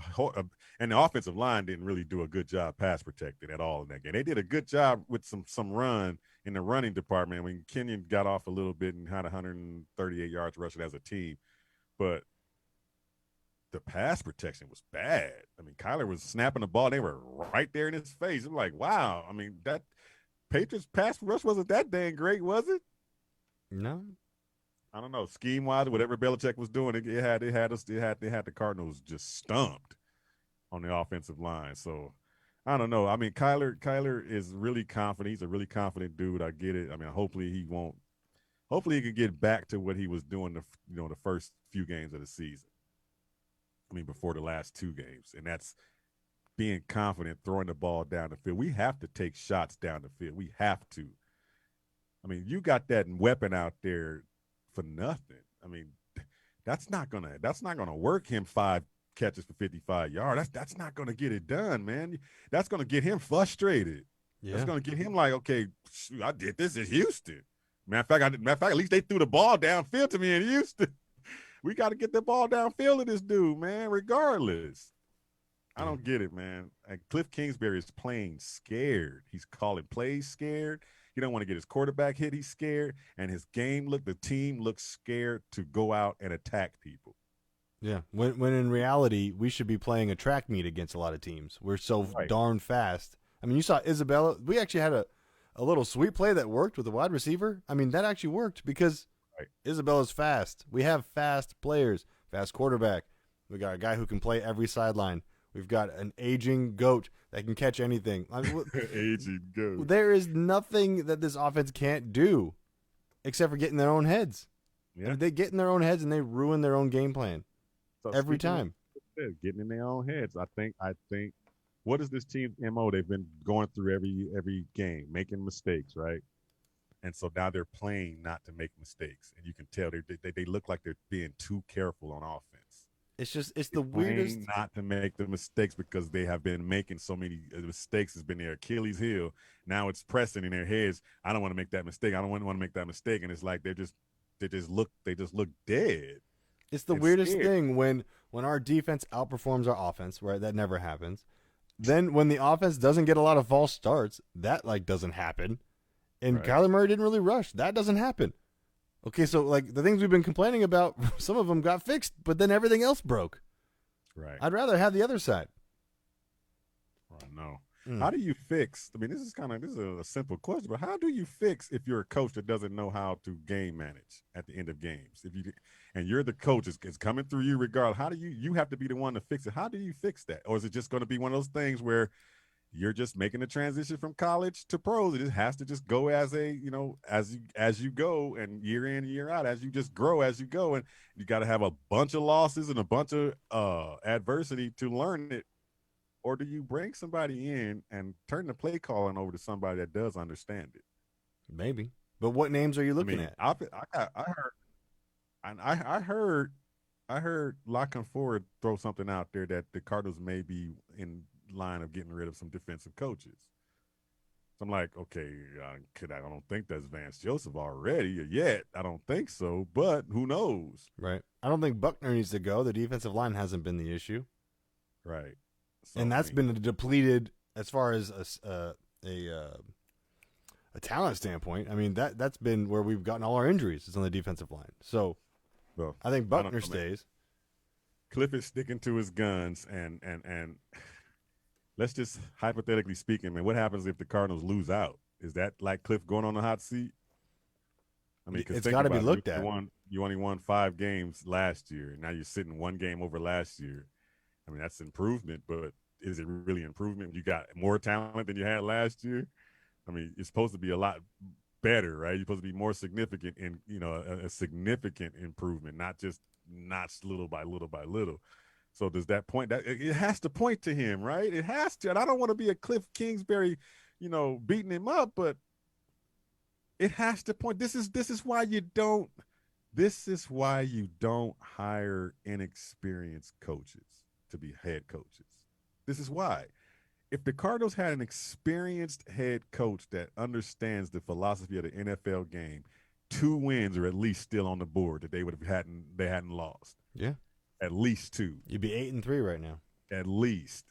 and the offensive line didn't really do a good job pass protecting at all in that game. They did a good job with some run in the running department when Kenyon got off a little bit and had 138 yards rushing as a team, but the pass protection was bad. I mean, Kyler was snapping the ball. They were right there in his face. I'm like, wow. I mean, that Patriots pass rush wasn't that dang great, was it? No. I don't know. Scheme wise, whatever Belichick was doing, they had the Cardinals just stumped on the offensive line. So I don't know. I mean, Kyler is really confident. He's a really confident dude. I get it. I mean, hopefully he can get back to what he was doing the first few games of the season. I mean, before the last 2 games, and that's being confident, throwing the ball down the field. We have to take shots down the field. We have to. I mean, you got that weapon out there for nothing. I mean, that's not gonna work him 5 catches for 55 yards. That's not gonna get it done, man. That's gonna get him frustrated. Yeah. That's gonna get him like, okay, shoot, I did this in Houston. Matter of fact, at least they threw the ball downfield to me in Houston. We got to get the ball downfield to this dude, man, regardless. I don't get it, man. Cliff Kingsbury is playing scared. He's calling plays scared. He don't want to get his quarterback hit. He's scared. And the team looks scared to go out and attack people. Yeah. When in reality, we should be playing a track meet against a lot of teams. We're so darn fast. I mean, you saw Isabella. We actually had a little sweep play that worked with the wide receiver. I mean, that actually worked because Isabella's fast. We have fast players, fast quarterback. We got a guy who can play every sideline. We've got an aging goat that can catch anything. I mean, aging goat. There is nothing that this offense can't do except for get in their own heads. Yeah. I mean, they get in their own heads and they ruin their own game plan every time. Getting in their own heads. I think what is this team's MO? They've been going through every game, making mistakes, right? And so now they're playing not to make mistakes, and you can tell they look like they're being too careful on offense. It's the weirdest. Not to make the mistakes because they have been making so many mistakes. Has been their Achilles heel. Now it's pressing in their heads. I don't want to make that mistake. I don't want to make that mistake. And it's like they just look dead. It's the weirdest thing when our defense outperforms our offense, right? That never happens. Then when the offense doesn't get a lot of false starts, that doesn't happen. And Kyler Murray didn't really rush. That doesn't happen. Okay, so the things we've been complaining about, some of them got fixed, but then everything else broke. Right. I'd rather have the other side. I know. How do you fix? I mean, this is a simple question, but how do you fix if you're a coach that doesn't know how to game manage at the end of games? And you're the coach, it's coming through you regardless. How do you have to be the one to fix it? How do you fix that? Or is it just going to be one of those things where you're just making the transition from college to pros? It has to just go as you go, and year in, year out, as you just grow as you go, and you got to have a bunch of losses and a bunch of adversity to learn it. Or do you bring somebody in and turn the play calling over to somebody that does understand it? Maybe. But what names are you looking at? I heard Lockon Ford throw something out there that the Cardinals may be in line of getting rid of some defensive coaches. So I'm like, okay, I don't think that's Vance Joseph already yet. I don't think so, but who knows? Right. I don't think Buckner needs to go. The defensive line hasn't been the issue. Right. So, and that's been depleted as far as a talent standpoint. I mean, that's been where we've gotten all our injuries is on the defensive line. So I think Buckner stays. Cliff is sticking to his guns, and let's just hypothetically speaking, man, what happens if the Cardinals lose out? Is that like Cliff going on the hot seat? I mean, it's got to be looked at. You only won 5 games last year. Now you're sitting 1 game over last year. I mean, that's improvement, but is it really improvement? You got more talent than you had last year. I mean, it's supposed to be a lot better, right? You're supposed to be more significant in, a significant improvement, not just notch little by little by little. So does that point? That it has to point to him, right? It has to. And I don't want to be a Cliff Kingsbury, beating him up, but it has to point. This is why you don't hire inexperienced coaches to be head coaches. This is why. if the Cardinals had an experienced head coach that understands the philosophy of the NFL game, 2 wins are at least still on the board that they hadn't lost. Yeah. At least 2. You'd be 8-3 right now. At least.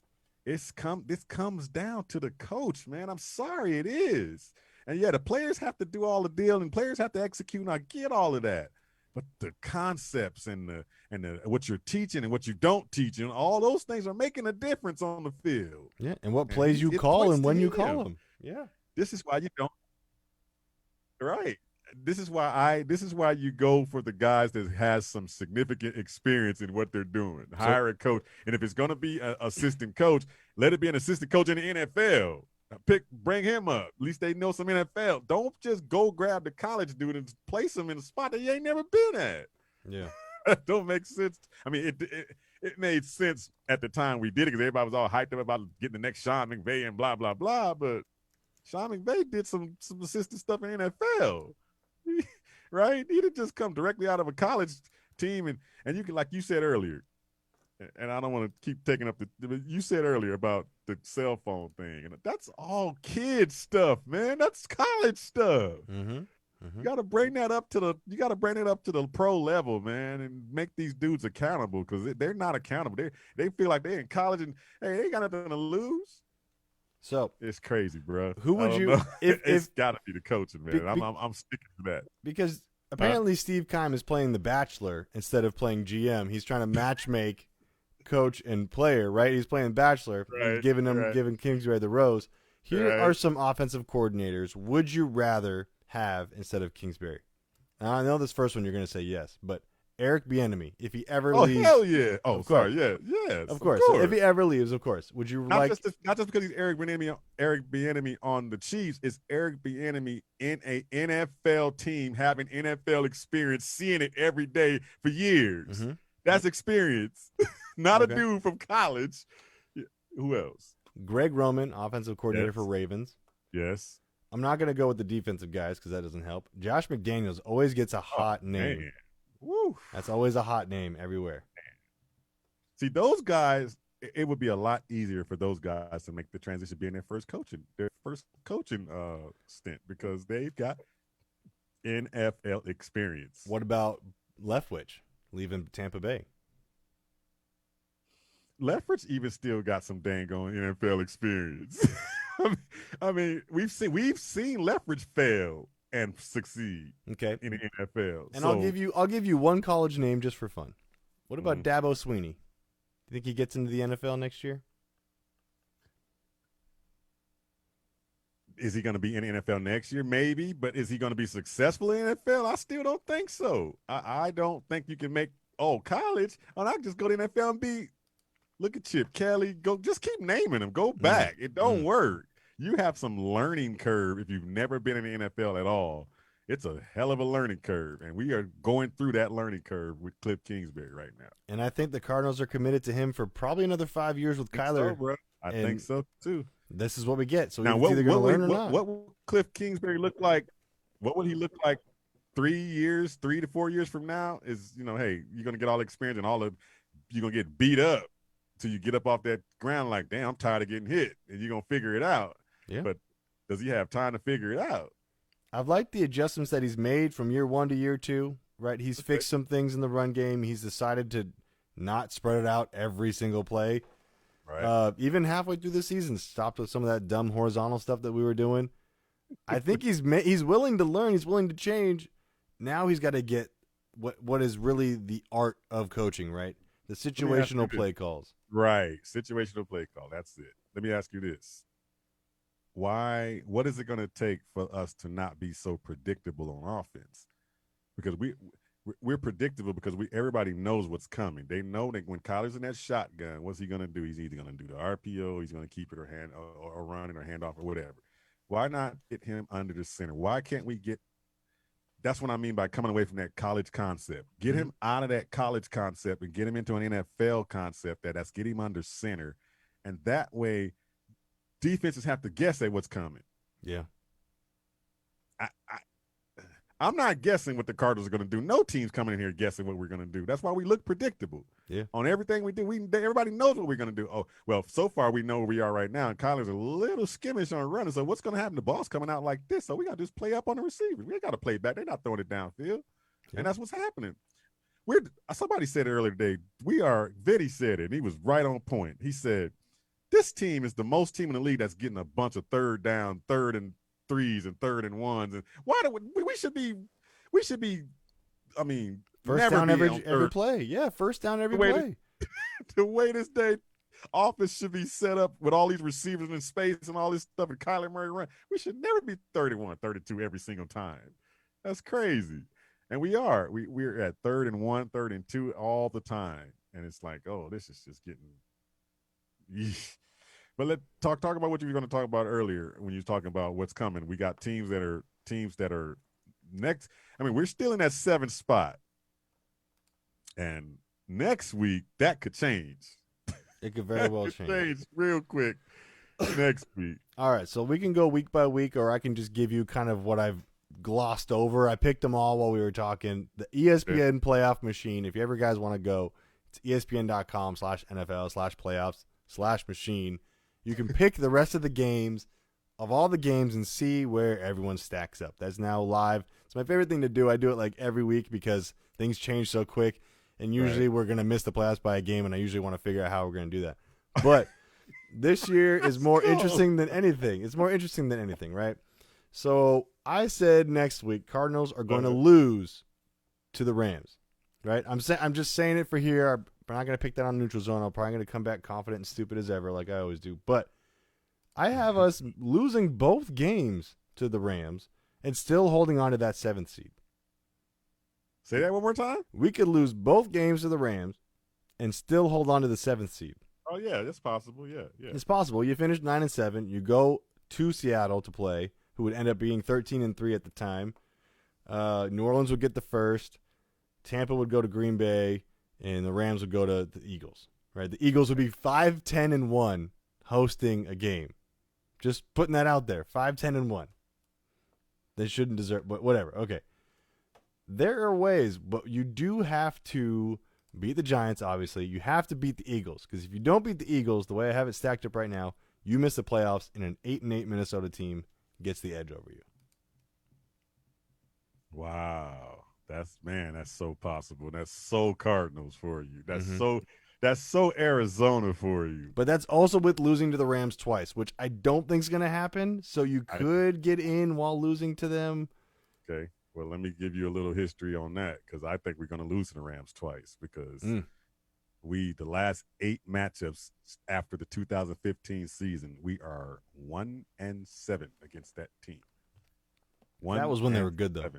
This comes down to the coach, man. I'm sorry, it is. And yeah, the players have to do all the deal and players have to execute, and I get all of that. But the concepts and the what you're teaching and what you don't teach, and all those things are making a difference on the field. Yeah, and what plays you it call points and to when you him. call them. Yeah. This is why you don't. Right. This is why you go for the guys that has some significant experience in what they're doing. Hire a coach, and if it's going to be an assistant coach, let it be an assistant coach in the NFL. Bring him up. At least they know some NFL. Don't just go grab the college dude and place him in a spot that he ain't never been at. Yeah. That don't make sense. I mean, it made sense at the time we did it because everybody was all hyped up about getting the next Sean McVay and blah blah blah. But Sean McVay did some assistant stuff in the NFL. Right? He didn't just come directly out of a college team, and you can, like you said earlier, and I don't want to keep taking up but you said earlier about the cell phone thing, and that's all kid stuff, man. That's college stuff. Mm-hmm. You got to bring that up to the pro level, man, and make these dudes accountable because they're not accountable. They feel like they're in college and hey, they ain't got nothing to lose. So it's crazy, bro. Who would you? It's got to be the coaching, man. I'm sticking to that because apparently Steve Keim is playing the Bachelor instead of playing GM. He's trying to matchmake coach and player, right? He's playing Bachelor, right, giving Kingsbury the rose. Here are some offensive coordinators. Would you rather have instead of Kingsbury? Now, I know this first one you're going to say yes, but Eric Bieniemy, if he ever leaves. Oh, hell yeah. Oh, sorry. Yeah. Yes. Of course. So if he ever leaves, of course. Would you not just because he's Eric Bieniemy on the Chiefs, is Eric Bieniemy in a NFL team having NFL experience, seeing it every day for years. Mm-hmm. That's experience. Not a dude from college. Who else? Greg Roman, offensive coordinator for Ravens. Yes. I'm not going to go with the defensive guys because that doesn't help. Josh McDaniels always gets a hot name. Man. Woo. That's always a hot name everywhere. See, those guys, it would be a lot easier for those guys to make the transition being their first coaching stint because they've got NFL experience. What about Leftwich leaving Tampa Bay? Leftwich even still got some dang on NFL experience. I mean, we've seen Leftwich fail and succeed. Okay. In the NFL. And I'll give you one college name just for fun. What about Dabo Swinney? Do you think he gets into the NFL next year? Is he going to be in the NFL next year? Maybe, but is he going to be successful in the NFL? I still don't think so. I don't think you can make college. I can just go to the NFL and look at Chip Kelly. Just keep naming them. Go back. It don't work. You have some learning curve if you've never been in the NFL at all. It's a hell of a learning curve, and we are going through that learning curve with Cliff Kingsbury right now. And I think the Cardinals are committed to him for probably another 5 years with Kyler. Bro. I think so, too. This is what we get. So now, he's either going to learn or not. What will Cliff Kingsbury look like? What would he look like 3 to 4 years from now? Is, hey, you're going to get all the experience and you're going to get beat up till you get up off that ground like, damn, I'm tired of getting hit, and you're going to figure it out. Yeah. But does he have time to figure it out? I've liked the adjustments that he's made from year 1 to year 2, right? He's fixed some things in the run game. He's decided to not spread it out every single play. Right. Even halfway through the season, stopped with some of that dumb horizontal stuff that we were doing. I think he's willing to learn. He's willing to change. Now he's got to get what is really the art of coaching, right? The situational play calls. Right. Situational play call. That's it. Let me ask you this. What is it going to take for us to not be so predictable on offense? Because we're predictable because everybody knows what's coming. They know that when Kyler's in that shotgun, what's he going to do? He's either going to do the RPO, he's going to keep it or run it or hand off or whatever. Why not get him under the center? Why can't we get – that's what I mean by coming away from that college concept. Get him out of that college concept and get him into an NFL concept that's get him under center. And that way – defenses have to guess at what's coming. Yeah. I'm not guessing what the Cardinals are going to do. No team's coming in here guessing what we're going to do. That's why we look predictable. Yeah. On everything we do, everybody knows what we're going to do. Oh, well, so far we know where we are right now, and Kyler's a little skimmish on running. So what's going to happen? The ball's coming out like this, so we got to just play up on the receivers. We got to play back. They're not throwing it downfield, and that's what's happening. Somebody said it earlier today. Vinny said it, and he was right on point. He said, this team is the most team in the league that's getting a bunch of third down, third and threes, and third and ones. And why do we should be, I mean, First down every play. Yeah, first down every play. The way this day offense should be set up with all these receivers in space and all this stuff and Kyler Murray run, we should never be 31, 32 every single time. That's crazy. And we are. We're at 3rd and 1, 3rd and 2 all the time. And it's like, oh, this is just getting yeesh. But let's talk about what you were going to talk about earlier when you were talking about what's coming. We got teams that are next. I mean, we're still in that 7th spot. And next week, that could change. It could very well change real quick next week. All right, so we can go week by week, or I can just give you kind of what I've glossed over. I picked them all while we were talking. The ESPN playoff machine, if you ever guys want to go, it's espn.com/NFL/playoffs/machine. You can pick the rest of the games of all the games and see where everyone stacks up. That's now live. It's my favorite thing to do. I do it like every week because things change so quick. And usually we're going to miss the playoffs by a game, and I usually want to figure out how we're going to do that. But this year is more interesting than anything. It's more interesting than anything, right? So I said next week Cardinals are going to lose to the Rams, right? I'm just saying it for here. I'm not going to pick that on neutral zone. I'm probably going to come back confident and stupid as ever like I always do. But I have us losing both games to the Rams and still holding on to that 7th seed. Say that one more time. We could lose both games to the Rams and still hold on to the 7th seed. Oh yeah, that's possible. Yeah. It's possible. You finish 9-7. You go to Seattle to play, who would end up being 13-3 at the time. New Orleans would get the first. Tampa would go to Green Bay, and the Rams would go to the Eagles. Right? The Eagles would be 5-10-1 hosting a game. Just putting that out there. 5-10-1. They shouldn't deserve, but whatever. Okay. There are ways, but you do have to beat the Giants, obviously. You have to beat the Eagles, because if you don't beat the Eagles, the way I have it stacked up right now, you miss the playoffs, and an 8-8 Minnesota team gets the edge over you. Wow. That's so possible. That's so Cardinals for you. That's so Arizona for you. But that's also with losing to the Rams twice, which I don't think is going to happen, so you could get in while losing to them. Okay. Well, let me give you a little history on that, because I think we're going to lose to the Rams twice, because the last 8 matchups after the 2015 season, we are 1-7 against that team. That was when they were good, though.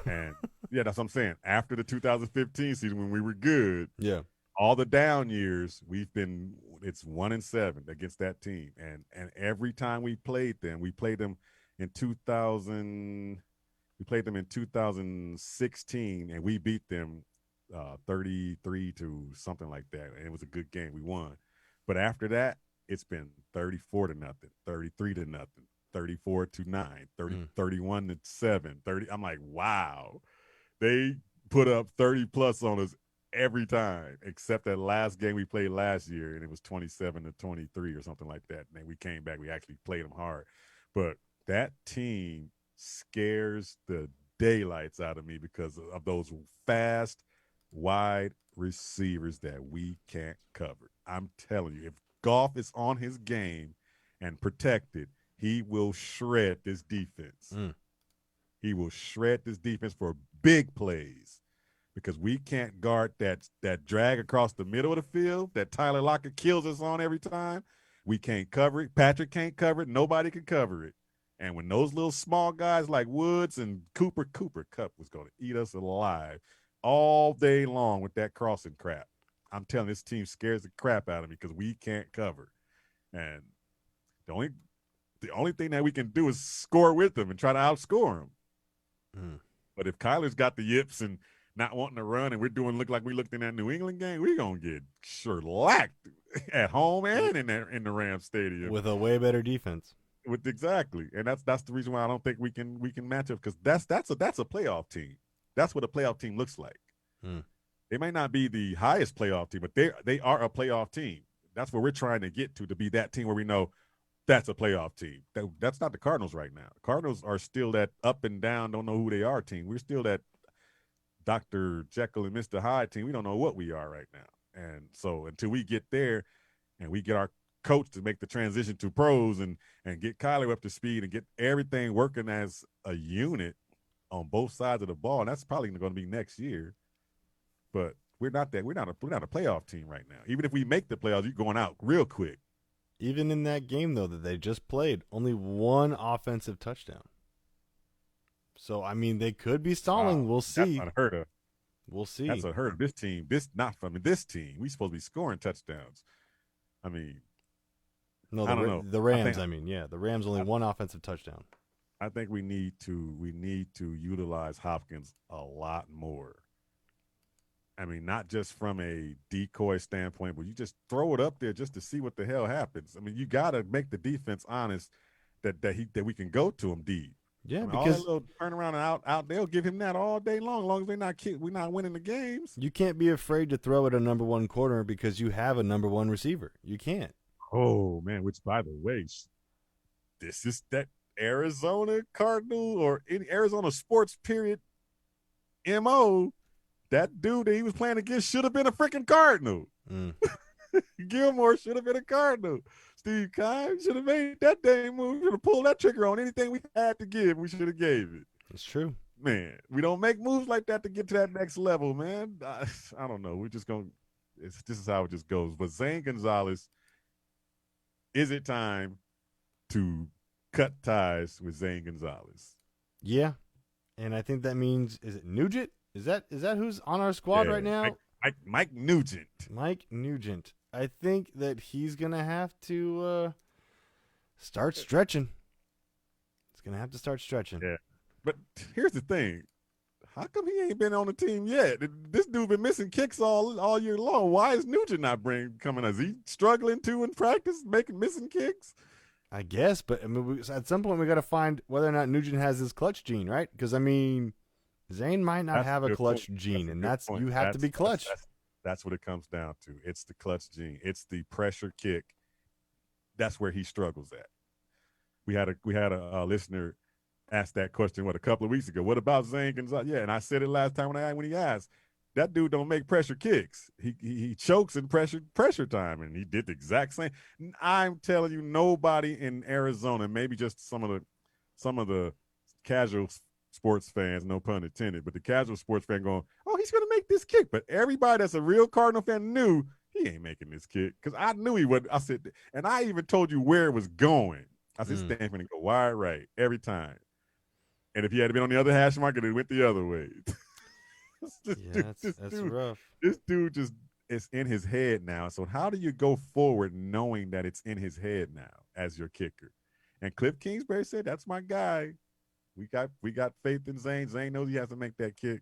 And yeah, that's what I'm saying. After the 2015 season, when we were good, yeah, all the down years, it's 1-7 against that team. And every time we played them in 2000. We played them in 2016, and we beat them 33 to something like that. And it was a good game. We won. But after that, it's been 34-0, 33-0, 34-9, 31-7, 30. I'm like, wow. They put up 30+ on us every time, except that last game we played last year, and it was 27-23 or something like that. And then we came back. We actually played them hard. But that team scares the daylights out of me because of those fast, wide receivers that we can't cover. I'm telling you, if Goff is on his game and protected, he will shred this defense. He will shred this defense for big plays, because we can't guard that drag across the middle of the field that Tyler Lockett kills us on every time. We can't cover it. Patrick can't cover it. Nobody can cover it. And when those little small guys like Woods and Cooper Kupp was going to eat us alive all day long with that crossing crap. I'm telling you, this team scares the crap out of me because we can't cover. And the only thing that we can do is score with them and try to outscore them. But if Kyler's got the yips and not wanting to run, and look like we looked in that New England game, we're going to get shellacked at home and in the Rams stadium. With a way better defense. with exactly, and that's the reason why I don't think we can match up because that's a playoff team. That's what a playoff team looks like. Hmm. They may not be the highest playoff team, but they are a playoff team. That's where we're trying to get to be that team where we know that's a playoff team. That's not the Cardinals right now. The Cardinals are still that up and down, don't know who they are team. We're still that Dr. Jekyll and Mr. Hyde team. We don't know what we are right now. And so until we get there and we get our coach to make the transition to pros and get Kyler up to speed and get everything working as a unit on both sides of the ball, and that's probably going to be next year. But we're not a playoff team right now. Even if we make the playoffs, you're going out real quick. Even in that game, though, that they just played, only one offensive touchdown. So, I mean, they could be stalling. We'll see. That's unheard of. We'll see. That's unheard of. This team, this team, we supposed to be scoring touchdowns. I mean, no, I don't know. The Rams, the Rams only one offensive touchdown. I think we need to utilize Hopkins a lot more. I mean, not just from a decoy standpoint, but you just throw it up there just to see what the hell happens. I mean, you got to make the defense honest that we can go to him deep. Yeah, I mean, because all that little turnaround and out, they'll give him that all day long. As long as we're not winning the games. you can't be afraid to throw at a number one corner because you have a number one receiver. You can't. Oh man, which by the way, this is that Arizona Cardinal or in Arizona sports period MO. That dude that he was playing against should have been a freaking Cardinal. Mm. Gilmore should have been a Cardinal. Steve Keim should have made that dang move. Should have pulled that trigger on anything we had to give. We should have gave it. It's true. Man, we don't make moves like that to get to that next level, man. I don't know. We're just going to – this is how it just goes. But Zane Gonzalez, is it time to cut ties with Zane Gonzalez? Yeah, and I think that means – is it Nugent? Is that who's on our squad right now? Mike Nugent. Mike Nugent. I think that he's going to have to start stretching. He's going to have to start stretching. Yeah. But here's the thing. How come he ain't been on the team yet? This dude been missing kicks all year long. Why is Nugent not coming? Is he struggling too in practice, missing kicks? I guess, but I mean, at some point we got to find whether or not Nugent has his clutch gene, right? Because, I mean, Zane might not have a clutch gene, and you have to be clutch. That's what it comes down to. It's the clutch gene. It's the pressure kick. That's where he struggles at. We had a listener ask that question a couple of weeks ago. What about Zane Gonzalez? Yeah, and I said it last time when he asked. That dude don't make pressure kicks. He chokes in pressure time, and he did the exact same. I'm telling you, nobody in Arizona, maybe just some of the casual sports fans, no pun intended, but the casual sports fan going, oh, he's going to make this kick. But everybody that's a real Cardinal fan knew he ain't making this kick because I knew he would. I said, and I even told you where it was going. I said, Stan's going to go wide right every time. And if he had been on the other hash mark, it went the other way. That's rough. This dude just is in his head now. So how do you go forward knowing that it's in his head now as your kicker? And Cliff Kingsbury said, that's my guy. We got faith in Zane. Zane knows he has to make that kick.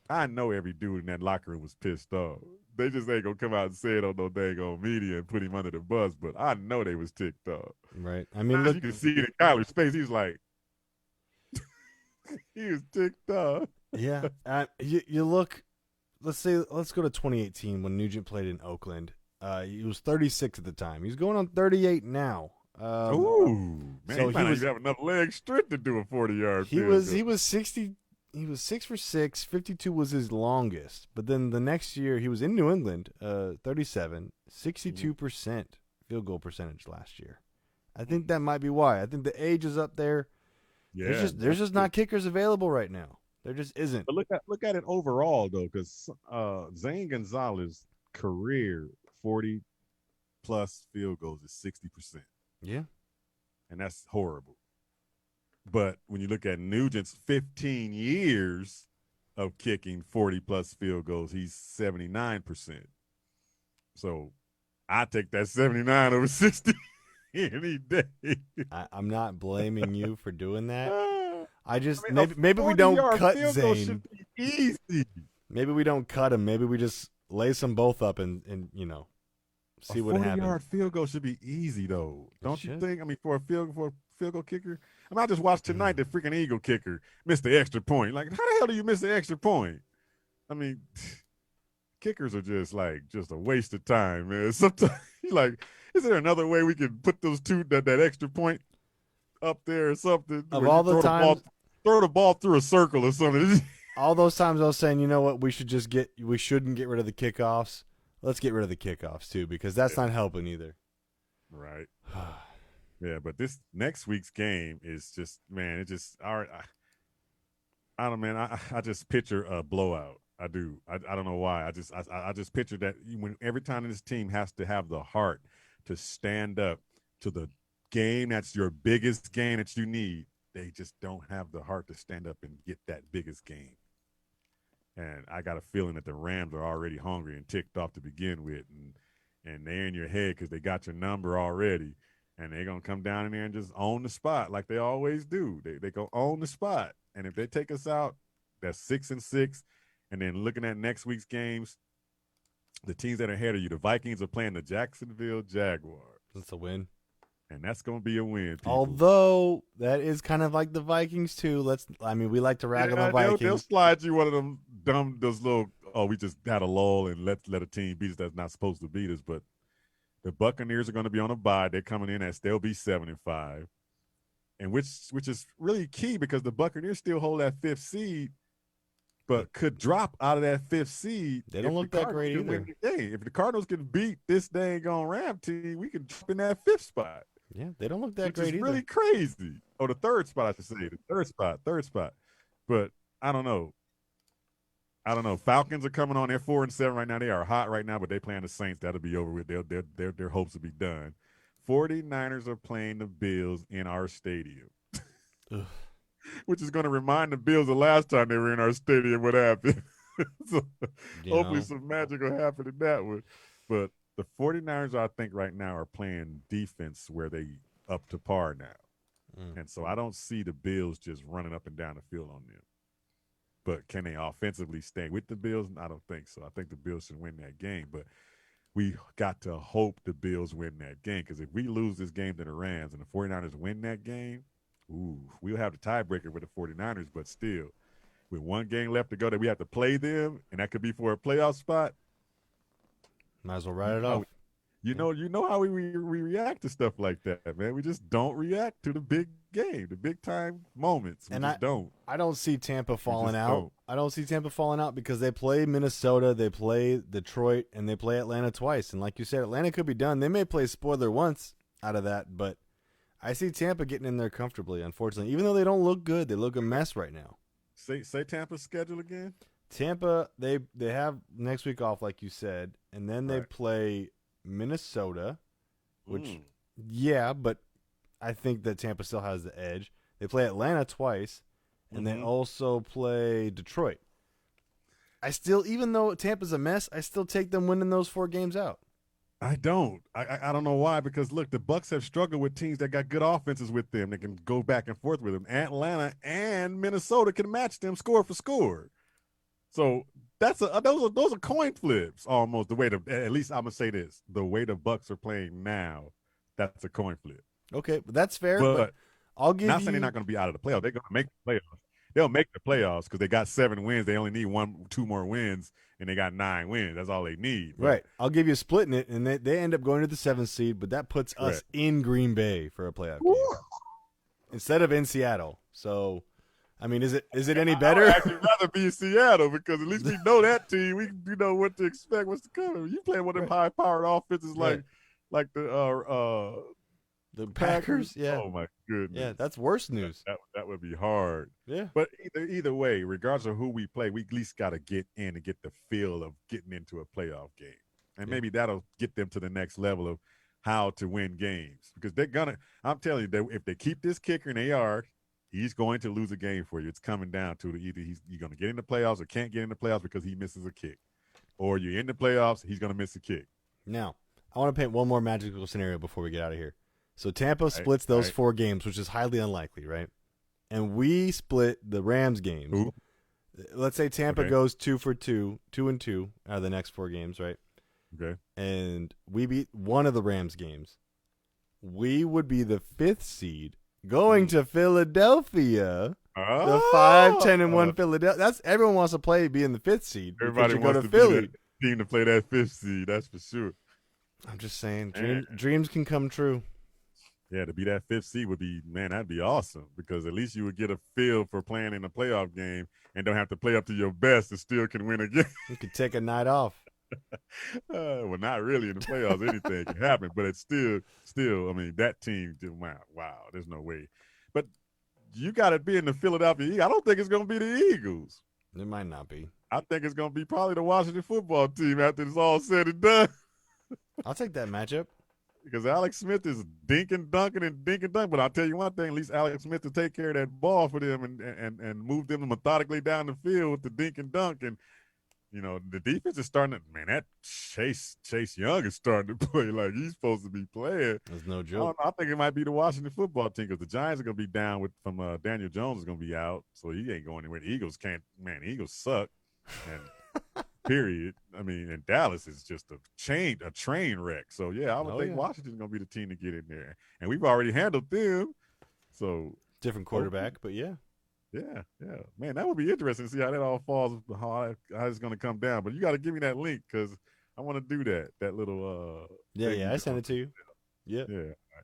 I know every dude in that locker room was pissed off. They just ain't gonna come out and say it on no dang on media and put him under the bus, but I know they was ticked off. Right. I mean, look, you can see it in Kyler's face. He was like, he was ticked off. Yeah. You look. Let's go to 2018 when Nugent played in Oakland. He was 36 at the time. He's going on 38 now. Ooh, man! So he might not even have enough leg strength to do a 40-yard. He was 60. He was 6 for 6. 52 was his longest. But then the next year he was in New England. 37, 62% field goal percentage last year. I think that might be why. I think the age is up there. Yeah, there's just not kickers available right now. There just isn't. But look at it overall though, because Zane Gonzalez's career 40+ field goals is 60%. Yeah, and that's horrible. But when you look at Nugent's 15 years of kicking 40+ field goals, he's 79%. So I take that 79 over 60 any day. I'm not blaming you for doing that. I just mean, maybe we don't cut field goal Zane. should be easy. Maybe we don't cut him. Maybe we just lace them both up and See what happens. 40-yard field goal should be easy, though. Don't you should. think? I mean, for a field goal kicker. I mean, I just watched tonight the freaking Eagle kicker missed the extra point. Like, how the hell do you miss the extra point? I mean, kickers are just a waste of time, man. Sometimes you like, is there another way we can put those that extra point up there or something? Of where all you the times, throw the ball through a circle or something. all those times I was saying, you know what, we shouldn't get rid of the kickoffs. Let's get rid of the kickoffs too, because that's not helping either. Right. Yeah, but this next week's game is just, man, it just I don't, man. I just picture a blowout. I do. I don't know why. I just picture that when every time this team has to have the heart to stand up to the game that's your biggest game that you need, they just don't have the heart to stand up and get that biggest game. And I got a feeling that the Rams are already hungry and ticked off to begin with, and they're in your head because they got your number already, and they're gonna come down in there and just own the spot like they always do. They go own the spot, and if they take us out, that's 6-6. And then looking at next week's games, the teams that are ahead of you, the Vikings are playing the Jacksonville Jaguars. That's a win. And that's going to be a win, people. Although that is kind of like the Vikings too. We like to rag on the Vikings. They'll slide you one of them those little, we just had a lull and let a team beat us that's not supposed to beat us. But the Buccaneers are going to be on a bye. They're coming in as they'll be 7-5. And which is really key because the Buccaneers still hold that 5th seed, but could drop out of that 5th seed. They don't look that great either. If the Cardinals can beat this dang on Ram team, we can drop in that 5th spot. Yeah, they don't look that which great is either. really crazy. Oh, the 3rd spot, I should say. The third spot. But I don't know. Falcons are coming on. They're 4-7 right now. They are hot right now, but they're playing the Saints. That'll be over with. Their hopes will be done. 49ers are playing the Bills in our stadium, which is going to remind the Bills the last time they were in our stadium what happened. So hopefully some magic will happen in that one. But the 49ers, I think, right now are playing defense where they up to par now. And so I don't see the Bills just running up and down the field on them. But can they offensively stay with the Bills? I don't think so. I think the Bills should win that game. But we got to hope the Bills win that game because if we lose this game to the Rams and the 49ers win that game, we'll have the tiebreaker with the 49ers. But still, with one game left to go that we have to play them, and that could be for a playoff spot, might as well write it off. You know how we react to stuff like that, man. We just don't react to the big game, the big time moments. We just don't. I don't see Tampa falling out. I don't see Tampa falling out because they play Minnesota, they play Detroit, and they play Atlanta twice. And like you said, Atlanta could be done. They may play spoiler once out of that, but I see Tampa getting in there comfortably, unfortunately. Even though they don't look good, they look a mess right now. Say Tampa's schedule again? Tampa, they have next week off, like you said, and then they play Minnesota, which, but I think that Tampa still has the edge. They play Atlanta twice, and they also play Detroit. Even though Tampa's a mess, I still take them winning those 4 games out. I don't. I don't know why, because, look, the Bucs have struggled with teams that got good offenses with them. They can go back and forth with them. Atlanta and Minnesota can match them score for score. So those are coin flips almost. The way at least I'm gonna say this: the way the Bucs are playing now, that's a coin flip. Okay, but that's fair. But I'll give saying they're not going to be out of the playoffs. They're going to make the playoffs. They'll make the playoffs because they got 7 wins. They only need 2 more wins, and they got 9 wins. That's all they need. But, right. I'll give you splitting it, and they end up going to the 7th seed, but that puts us in Green Bay for a playoff game instead of in Seattle. So. I mean, is it any better? I'd actually rather be in Seattle because at least we know that team. We know what to expect, what's to come. You play one of them high-powered offenses like the Packers. Yeah. Oh my goodness. Yeah, that's worse news. That would be hard. Yeah. But either way, regardless of who we play, we at least got to get in and get the feel of getting into a playoff game, and maybe that'll get them to the next level of how to win games because they're gonna. I'm telling you, if they keep this kicker, and they are. He's going to lose a game for you. It's coming down to either you're going to get in the playoffs or can't get in the playoffs because he misses a kick. Or you're in the playoffs, he's going to miss a kick. Now, I want to paint one more magical scenario before we get out of here. So Tampa splits those 4 games, which is highly unlikely, right? And we split the Rams games. Ooh. Let's say Tampa goes 2 for 2, 2-2 out of the next 4 games, right? Okay. and we beat one of the Rams games, we would be the 5th seed going to Philadelphia. The 5-10-1 Philadelphia. That's everyone wants to play being the 5th seed. Everybody because you go wants to to Philly. be that team to play that 5th seed. That's for sure. I'm just saying, Man. dreams can come true. Yeah, to be that 5th seed would be, man, that'd be awesome because at least you would get a feel for playing in a playoff game and don't have to play up to your best and still can win again. You could take a night off. Well, not really in the playoffs. Anything can happen, but it's still. I mean, that team. Wow, there's no way. But you got to be in the Philadelphia Eagles. I don't think it's going to be the Eagles. It might not be. I think it's going to be probably the Washington football team after it's all said and done. I'll take that matchup. Because Alex Smith is dinking, dunking. But I'll tell you one thing, at least Alex Smith to take care of that ball for them and move them methodically down the field with the dink and dunk. And, you know, the defense is starting to, man, that Chase Young is starting to play like he's supposed to be playing. There's no joke. I think it might be the Washington football team because the Giants are going to be down from Daniel Jones is going to be out. So he ain't going anywhere. The Eagles can't, man, the Eagles suck. And period. I mean, and Dallas is just a train wreck. So yeah, I would think Washington's gonna be the team to get in there, and we've already handled them. So different quarterback, but yeah, man, that would be interesting to see how that all falls, how it's gonna come down. But you got to give me that link because I want to do that little. I sent it to you. Yeah.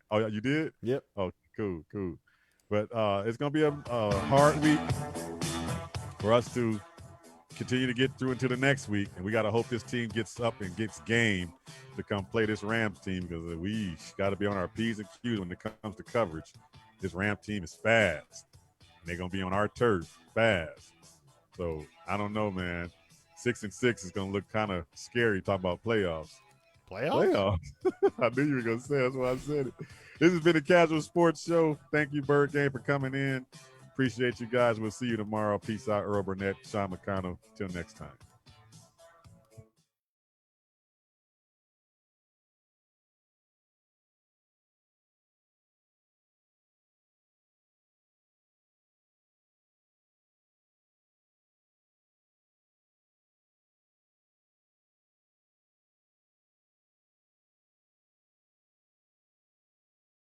Oh, you did? Yep. Oh, cool. But it's gonna be a hard week for us to continue to get through into the next week, and we got to hope this team gets up and gets game to come play this Rams team because we got to be on our P's and Q's when it comes to coverage. This Rams team is fast, and they're going to be on our turf fast. So I don't know, man. 6-6 is going to look kind of scary talking about playoffs. Playoffs? I knew you were going to say it. That's why I said it. This has been the Kazual Sportz Show. Thank you, Bird Game, for coming in. Appreciate you guys. We'll see you tomorrow. Peace out. Earl Burnett, Sean McConnell. Till next time.